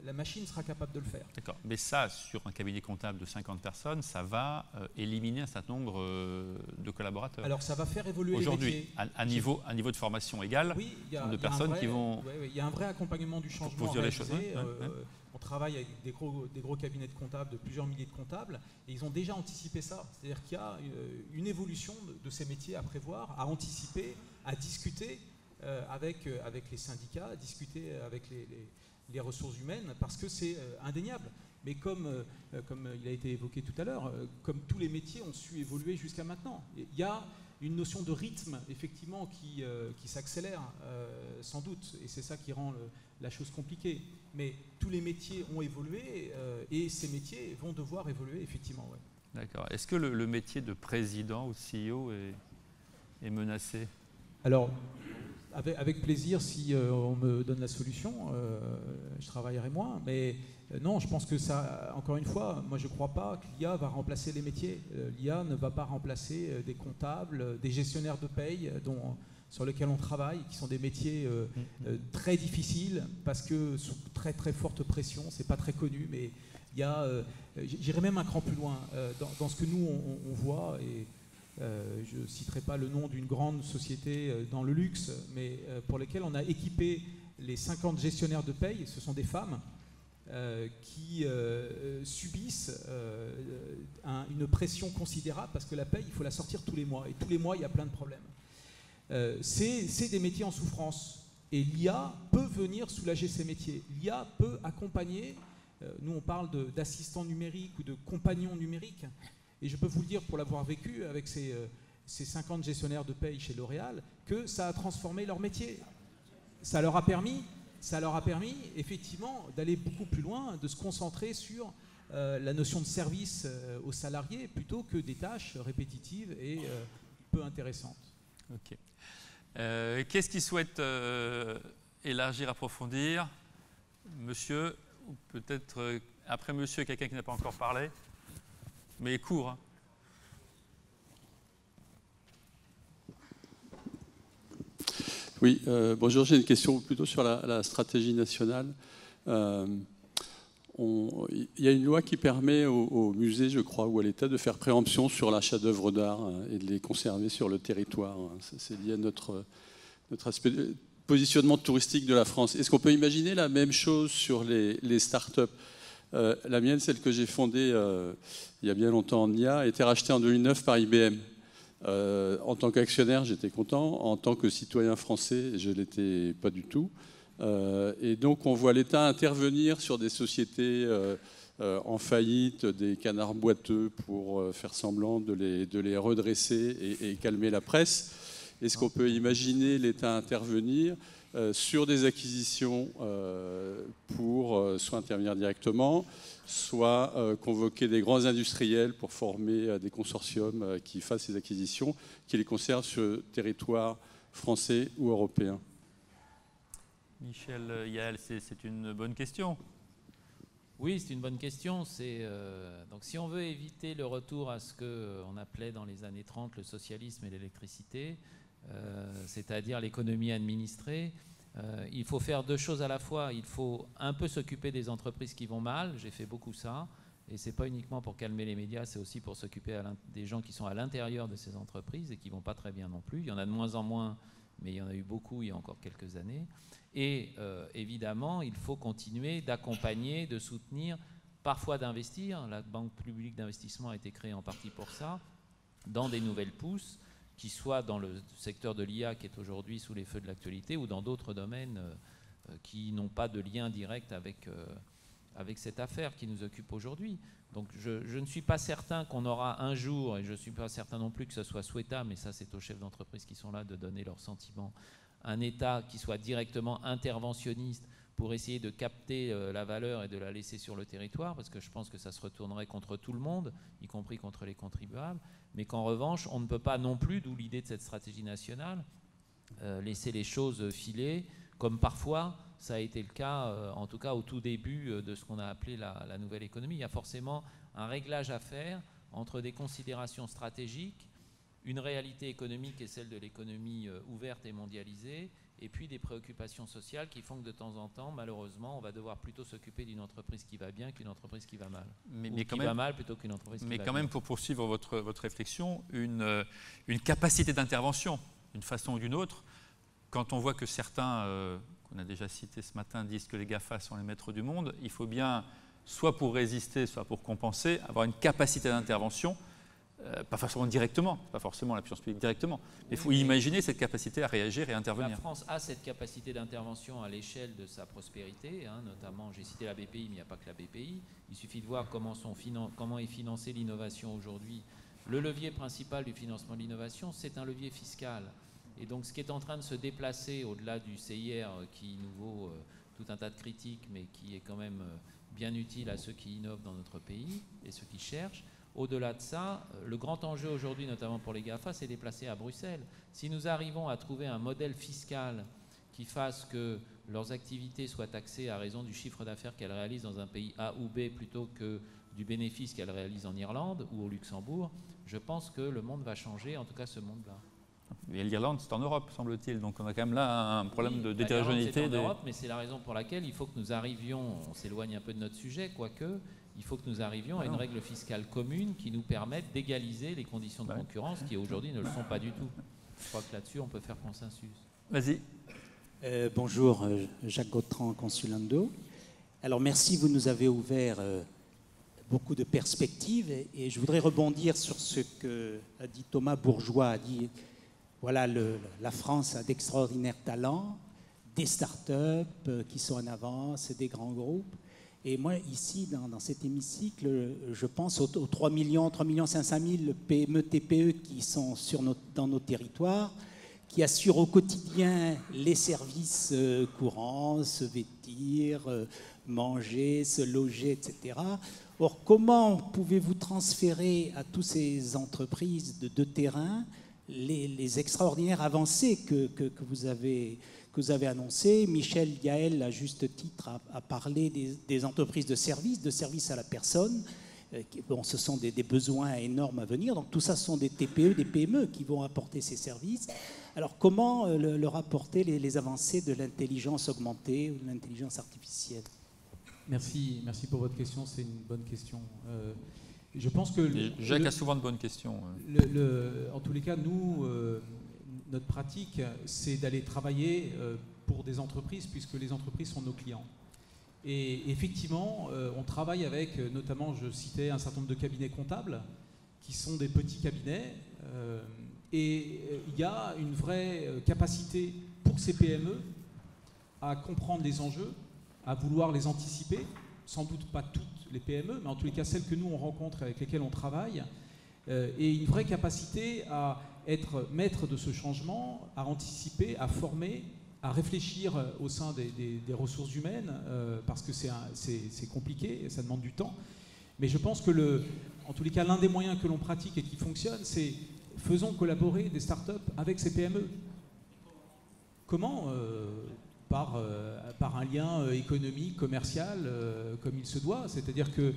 [SPEAKER 4] la machine sera capable de le faire.
[SPEAKER 1] D'accord. Mais ça, sur un cabinet comptable de 50 personnes, ça va éliminer un certain nombre de collaborateurs.
[SPEAKER 4] Alors ça va faire évoluer les métiers.
[SPEAKER 1] Aujourd'hui, à niveau de formation égale,
[SPEAKER 4] oui, il y a
[SPEAKER 1] de personnes qui vont...
[SPEAKER 4] Il y a un vrai accompagnement du changement
[SPEAKER 1] pour dire les choses.
[SPEAKER 4] On travaille avec des gros cabinets de comptables, de plusieurs milliers de comptables, et ils ont déjà anticipé ça. C'est-à-dire qu'il y a une évolution de ces métiers à prévoir, à anticiper, à discuter avec les syndicats, à discuter avec les ressources humaines, parce que c'est indéniable. Mais comme il a été évoqué tout à l'heure, comme tous les métiers ont su évoluer jusqu'à maintenant, il y a une notion de rythme, effectivement, qui s'accélère, sans doute, et c'est ça qui rend la chose compliquée. Mais tous les métiers ont évolué, et ces métiers vont devoir évoluer, effectivement. Ouais.
[SPEAKER 1] D'accord. Est-ce que le métier de président ou de CEO est menacé?
[SPEAKER 4] Alors, avec plaisir, si on me donne la solution, je travaillerai moins. Mais non, je pense que ça, encore une fois, moi je ne crois pas que l'IA va remplacer les métiers. L'IA ne va pas remplacer des comptables, des gestionnaires de paye sur lesquels on travaille, qui sont des métiers très difficiles parce que sous très très forte pression. C'est pas très connu, mais il y a, j'irai même un cran plus loin dans ce que nous on voit. Et je ne citerai pas le nom d'une grande société dans le luxe, mais pour lesquelles on a équipé les 50 gestionnaires de paye. Ce sont des femmes qui subissent une pression considérable parce que la paye, il faut la sortir tous les mois. Et tous les mois, il y a plein de problèmes. C'est des métiers en souffrance. Et l'IA peut venir soulager ces métiers. L'IA peut accompagner, nous on parle d'assistants numériques ou de compagnons numériques. Et je peux vous le dire, pour l'avoir vécu avec ces 50 gestionnaires de paye chez L'Oréal, que ça a transformé leur métier. Ça leur a permis effectivement d'aller beaucoup plus loin, de se concentrer sur la notion de service aux salariés plutôt que des tâches répétitives et peu intéressantes.
[SPEAKER 1] Ok. Qu'est-ce qui souhaite élargir, approfondir? Monsieur, ou peut-être après monsieur, quelqu'un qui n'a pas encore parlé? Mais court. Hein.
[SPEAKER 6] Oui, bonjour, j'ai une question plutôt sur la stratégie nationale. Il y a une loi qui permet au musée, je crois, ou à l'État de faire préemption sur l'achat d'œuvres d'art et de les conserver sur le territoire. C'est lié à notre aspect de positionnement touristique de la France. Est-ce qu'on peut imaginer la même chose sur les start-up? La mienne, celle que j'ai fondée il y a bien longtemps en IA, a été rachetée en 2009 par IBM. En tant qu'actionnaire, j'étais content. En tant que citoyen français, je ne l'étais pas du tout. Et donc, on voit l'État intervenir sur des sociétés en faillite, des canards boiteux pour faire semblant de les redresser et calmer la presse. Est-ce qu'on peut imaginer l'État intervenir sur des acquisitions pour soit intervenir directement, soit convoquer des grands industriels pour former des consortiums qui fassent ces acquisitions, qui les conservent sur le territoire français ou européen?
[SPEAKER 1] Michel Yael, c'est une bonne question.
[SPEAKER 3] Oui, c'est une bonne question. Donc, si on veut éviter le retour à ce qu'on appelait dans les années 30 le socialisme et l'électricité, c'est-à-dire l'économie administrée, il faut faire deux choses à la fois. Il faut un peu s'occuper des entreprises qui vont mal. J'ai fait beaucoup ça. Et ce n'est pas uniquement pour calmer les médias, c'est aussi pour s'occuper des gens qui sont à l'intérieur de ces entreprises et qui ne vont pas très bien non plus. Il y en a de moins en moins, mais il y en a eu beaucoup il y a encore quelques années. Et évidemment, il faut continuer d'accompagner, de soutenir, parfois d'investir. La Banque publique d'investissement a été créée en partie pour ça, dans des nouvelles pousses, qui soient dans le secteur de l'IA qui est aujourd'hui sous les feux de l'actualité ou dans d'autres domaines qui n'ont pas de lien direct avec cette affaire qui nous occupe aujourd'hui. Donc je ne suis pas certain qu'on aura un jour, et je ne suis pas certain non plus que ce soit souhaitable, mais ça c'est aux chefs d'entreprise qui sont là de donner leurs sentiments, un État qui soit directement interventionniste pour essayer de capter la valeur et de la laisser sur le territoire, parce que je pense que ça se retournerait contre tout le monde, y compris contre les contribuables, mais qu'en revanche, on ne peut pas non plus, d'où l'idée de cette stratégie nationale, laisser les choses filer, comme parfois ça a été le cas, en tout cas au tout début de ce qu'on a appelé la nouvelle économie. Il y a forcément un réglage à faire entre des considérations stratégiques, une réalité économique et celle de l'économie ouverte et mondialisée, et puis des préoccupations sociales qui font que de temps en temps, malheureusement, on va devoir plutôt s'occuper d'une entreprise qui va bien qu'une entreprise qui va mal.
[SPEAKER 1] Mais
[SPEAKER 3] qui va mal plutôt qu'une entreprise qui va bien.
[SPEAKER 1] Mais quand même, pour poursuivre votre réflexion, une capacité d'intervention, d'une façon ou d'une autre, quand on voit que certains, qu'on a déjà cités ce matin, disent que les GAFA sont les maîtres du monde, il faut bien, soit pour résister, soit pour compenser, avoir une capacité d'intervention, pas forcément directement, pas forcément la puissance publique directement, mais il faut imaginer cette capacité à réagir et à intervenir.
[SPEAKER 3] La France a cette capacité d'intervention à l'échelle de sa prospérité, hein, notamment, j'ai cité la BPI, mais il n'y a pas que la BPI. Il suffit de voir comment est financée l'innovation aujourd'hui. Le levier principal du financement de l'innovation, c'est un levier fiscal. Et donc, ce qui est en train de se déplacer au-delà du CIR, qui nous vaut tout un tas de critiques, mais qui est quand même bien utile à ceux qui innovent dans notre pays et ceux qui cherchent. Au-delà de ça, le grand enjeu aujourd'hui, notamment pour les GAFA, c'est déplacer à Bruxelles. Si nous arrivons à trouver un modèle fiscal qui fasse que leurs activités soient taxées à raison du chiffre d'affaires qu'elles réalisent dans un pays A ou B plutôt que du bénéfice qu'elles réalisent en Irlande ou au Luxembourg, je pense que le monde va changer, en tout cas ce monde-là.
[SPEAKER 1] Et l'Irlande, c'est en Europe, semble-t-il. Donc on a quand même là un problème d'hétérogénéité.
[SPEAKER 3] C'est en Europe, mais c'est la raison pour laquelle il faut que nous arrivions, on s'éloigne un peu de notre sujet, quoique, il faut que nous arrivions à une règle fiscale commune qui nous permette d'égaliser les conditions de concurrence qui aujourd'hui ne le sont pas du tout. Je crois que là-dessus, on peut faire consensus.
[SPEAKER 1] Vas-y.
[SPEAKER 7] Bonjour, Jacques Gautran, Consulando. Alors merci, vous nous avez ouvert beaucoup de perspectives et je voudrais rebondir sur ce qu'a dit Thomas Bourgeois, a dit voilà, la France a d'extraordinaires talents, des start-up qui sont en avance, des grands groupes. Et moi, ici, dans cet hémicycle, je pense aux 3 500 000 PME, TPE qui sont dans nos territoires, qui assurent au quotidien les services courants, se vêtir, manger, se loger, etc. Or, comment pouvez-vous transférer à toutes ces entreprises de terrain les extraordinaires avancées que vous avez annoncées? Michel Yael, à juste titre, a parlé des entreprises de services à la personne. Bon, ce sont des besoins énormes à venir. Donc tout ça sont des TPE, des PME qui vont apporter ces services. Alors comment leur apporter les avancées de l'intelligence augmentée ou de l'intelligence artificielle?
[SPEAKER 4] Merci pour votre question, c'est une bonne question. Je pense que
[SPEAKER 1] Jacques a souvent de bonnes questions.
[SPEAKER 4] En tous les cas, nous, notre pratique, c'est d'aller travailler pour des entreprises, puisque les entreprises sont nos clients. Et effectivement, on travaille avec, notamment, je citais un certain nombre de cabinets comptables, qui sont des petits cabinets, et il y a une vraie capacité pour ces PME à comprendre les enjeux, à vouloir les anticiper, sans doute pas toutes les PME, mais en tous les cas celles que nous on rencontre, avec lesquelles on travaille, et une vraie capacité à être maître de ce changement, à anticiper, à former, à réfléchir au sein des ressources humaines, parce que c'est compliqué, ça demande du temps. Mais je pense que, en tous les cas, l'un des moyens que l'on pratique et qui fonctionne, c'est faisons collaborer des startups avec ces PME. Comment par un lien économique, commercial, comme il se doit. C'est-à-dire qu'on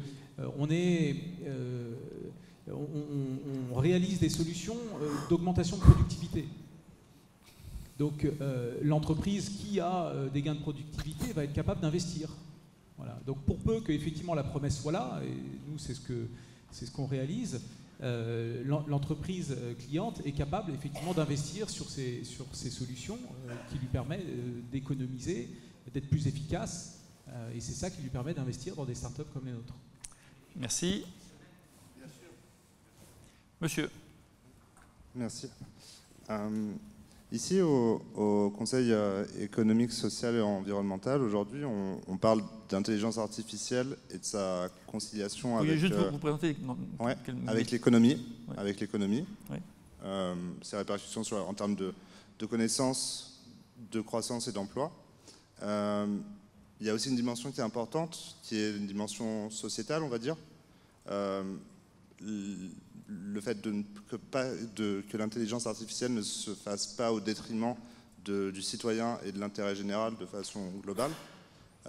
[SPEAKER 4] on réalise des solutions d'augmentation de productivité. Donc l'entreprise qui a des gains de productivité va être capable d'investir. Voilà. Donc pour peu qu'effectivement la promesse soit là, et nous c'est ce qu'on réalise, l'entreprise cliente est capable effectivement d'investir sur ces solutions qui lui permettent d'économiser, d'être plus efficace, et c'est ça qui lui permet d'investir dans des startups comme les nôtres.
[SPEAKER 1] Merci. Monsieur.
[SPEAKER 8] Merci. Ici, au Conseil économique, social et environnemental, aujourd'hui, on parle d'intelligence artificielle et de sa conciliation avec...
[SPEAKER 1] juste vous présenter
[SPEAKER 8] avec l'économie.
[SPEAKER 1] Ouais.
[SPEAKER 8] Avec l'économie.
[SPEAKER 1] Ouais.
[SPEAKER 8] Ses répercussions en termes de connaissances, de croissance et d'emploi. Il y a aussi une dimension qui est importante, qui est une dimension sociétale, on va dire. Le fait que l'intelligence artificielle ne se fasse pas au détriment du citoyen et de l'intérêt général de façon globale.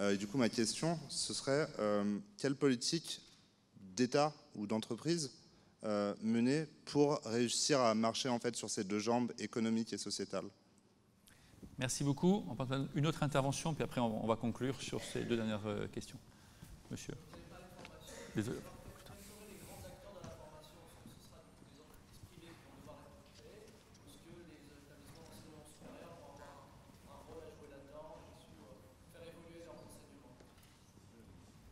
[SPEAKER 8] Et du coup, ma question, ce serait quelle politique d'État ou d'entreprise mener pour réussir à marcher en fait sur ces deux jambes, économiques et sociétales?
[SPEAKER 1] Merci beaucoup. On passe à une autre intervention, puis après on va conclure sur ces 2 dernières questions. Monsieur. Désolé.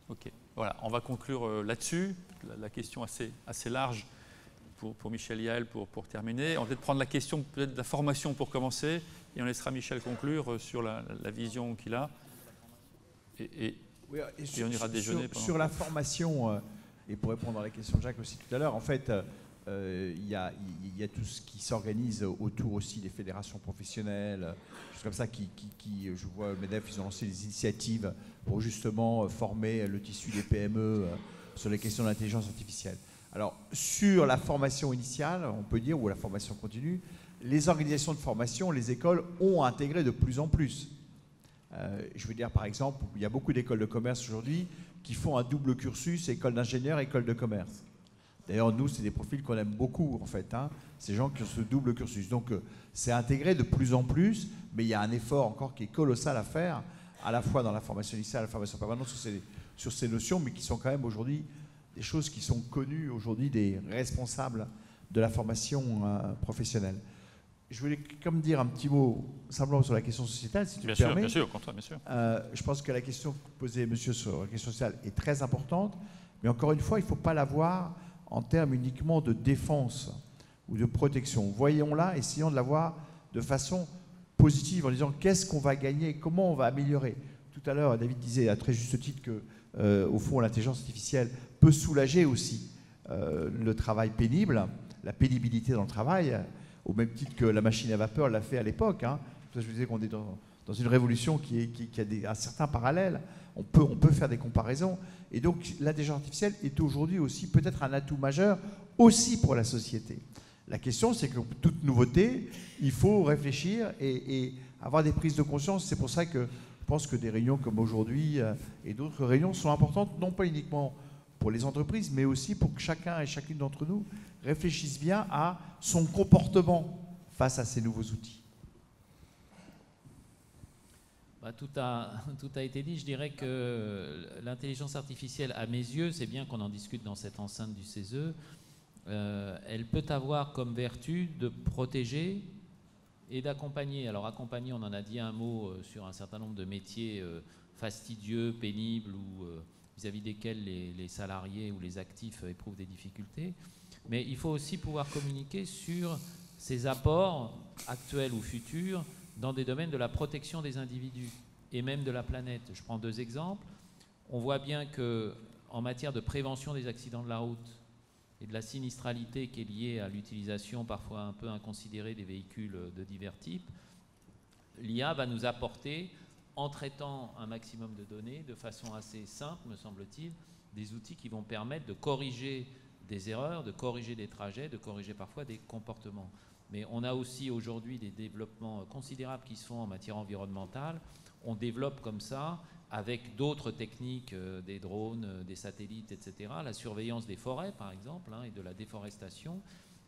[SPEAKER 1] Ok, voilà, on va conclure là-dessus. La question assez large pour Michel Yael pour terminer. On va peut-être prendre la question peut-être de la formation pour commencer, et on laissera Michel conclure sur la vision qu'il a. Et on ira déjeuner.
[SPEAKER 2] Sur la formation, et pour répondre à la question de Jacques aussi tout à l'heure, en fait, il y a tout ce qui s'organise autour aussi des fédérations professionnelles, choses comme ça, je vois le MEDEF, ils ont lancé des initiatives pour justement former le tissu des PME sur les questions d'intelligence artificielle. Alors, sur la formation initiale, on peut dire, ou la formation continue, les organisations de formation, les écoles ont intégré de plus en plus. Je veux dire, par exemple, il y a beaucoup d'écoles de commerce aujourd'hui qui font un double cursus, école d'ingénieur, école de commerce. D'ailleurs, nous, c'est des profils qu'on aime beaucoup, en fait, hein, ces gens qui ont ce double cursus. Donc, c'est intégré de plus en plus, mais il y a un effort encore qui est colossal à faire, à la fois dans la formation initiale, la formation permanente, sur ces notions, mais qui sont quand même aujourd'hui des choses qui sont connues aujourd'hui des responsables de la formation professionnelle. Je voulais comme dire un petit mot simplement sur la question sociétale, si tu me permets.
[SPEAKER 1] Bien sûr, bien sûr.
[SPEAKER 2] Je pense que la question que posait monsieur sur la question sociale est très importante, mais encore une fois, il ne faut pas la voir en termes uniquement de défense ou de protection. Voyons-la, essayons de la voir de façon positive en disant qu'est-ce qu'on va gagner, comment on va améliorer. Tout à l'heure, David disait à très juste titre que, au fond, l'intelligence artificielle peut soulager aussi le travail pénible, la pénibilité dans le travail, au même titre que la machine à vapeur l'a fait à l'époque. Hein. Je vous disais qu'on est dans une révolution qui a un certain parallèle. On peut faire des comparaisons. Et donc, l'intelligence artificielle est aujourd'hui aussi peut-être un atout majeur aussi pour la société. La question, c'est que toute nouveauté, il faut réfléchir et avoir des prises de conscience. C'est pour ça que je pense que des réunions comme aujourd'hui et d'autres réunions sont importantes, non pas uniquement pour les entreprises, mais aussi pour que chacun et chacune d'entre nous réfléchisse bien à son comportement face à ces nouveaux outils.
[SPEAKER 3] Tout a été dit. Je dirais que l'intelligence artificielle, à mes yeux, c'est bien qu'on en discute dans cette enceinte du CESE, elle peut avoir comme vertu de protéger et d'accompagner. Alors accompagner, on en a dit un mot sur un certain nombre de métiers fastidieux, pénibles ou vis-à-vis desquels les salariés ou les actifs éprouvent des difficultés. Mais il faut aussi pouvoir communiquer sur ces apports actuels ou futurs dans des domaines de la protection des individus et même de la planète. Je prends 2 exemples. On voit bien qu'en matière de prévention des accidents de la route et de la sinistralité qui est liée à l'utilisation parfois un peu inconsidérée des véhicules de divers types, l'IA va nous apporter, en traitant un maximum de données, de façon assez simple, me semble-t-il, des outils qui vont permettre de corriger des erreurs, de corriger des trajets, de corriger parfois des comportements. Mais on a aussi aujourd'hui des développements considérables qui se font en matière environnementale. On développe comme ça, avec d'autres techniques, des drones, des satellites, etc., la surveillance des forêts, par exemple, et de la déforestation.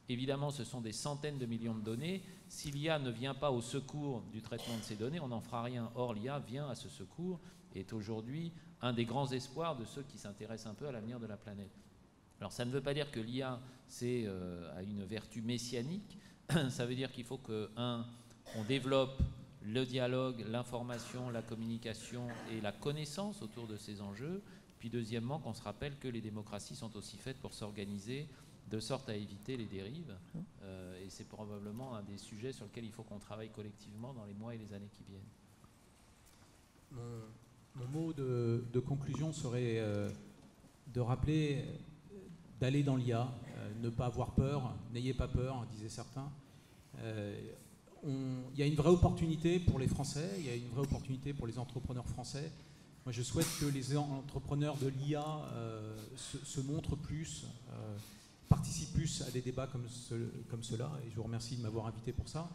[SPEAKER 3] Évidemment, ce sont des centaines de millions de données. Si l'IA ne vient pas au secours du traitement de ces données, on n'en fera rien. Or, l'IA vient à ce secours et est aujourd'hui un des grands espoirs de ceux qui s'intéressent un peu à l'avenir de la planète. Alors, ça ne veut pas dire que l'IA, a une vertu messianique. Ça veut dire qu'il faut que, on développe le dialogue, l'information, la communication et la connaissance autour de ces enjeux. Puis deuxièmement, qu'on se rappelle que les démocraties sont aussi faites pour s'organiser de sorte à éviter les dérives. Et c'est probablement un des sujets sur lesquels il faut qu'on travaille collectivement dans les mois et les années qui viennent.
[SPEAKER 4] Mon mot de conclusion serait de rappeler d'aller dans l'IA, ne pas avoir peur, n'ayez pas peur, disaient certains. Il y a une vraie opportunité pour les Français, il y a une vraie opportunité pour les entrepreneurs français. Moi, je souhaite que les entrepreneurs de l'IA se montrent plus, participent plus à des débats comme cela, et je vous remercie de m'avoir invité pour ça.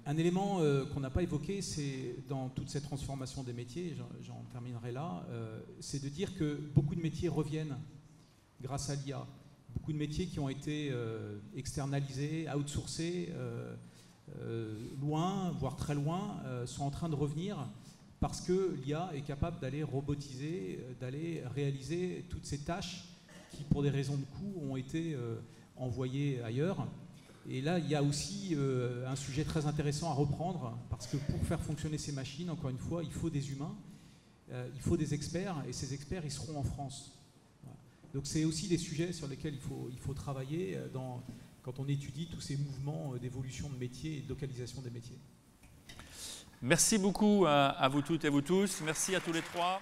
[SPEAKER 4] Un élément qu'on n'a pas évoqué, c'est dans toute cette transformation des métiers, j'en terminerai là, c'est de dire que beaucoup de métiers reviennent grâce à l'IA. Beaucoup de métiers qui ont été externalisés, outsourcés, loin, voire très loin, sont en train de revenir parce que l'IA est capable d'aller robotiser, d'aller réaliser toutes ces tâches qui, pour des raisons de coût, ont été envoyées ailleurs. Et là, il y a aussi un sujet très intéressant à reprendre, parce que pour faire fonctionner ces machines, encore une fois, il faut des humains, il faut des experts, et ces experts, ils seront en France. Voilà. Donc c'est aussi des sujets sur lesquels il faut travailler quand on étudie tous ces mouvements d'évolution de métiers et de localisation des métiers.
[SPEAKER 1] Merci beaucoup à vous toutes et vous tous. Merci à tous les trois.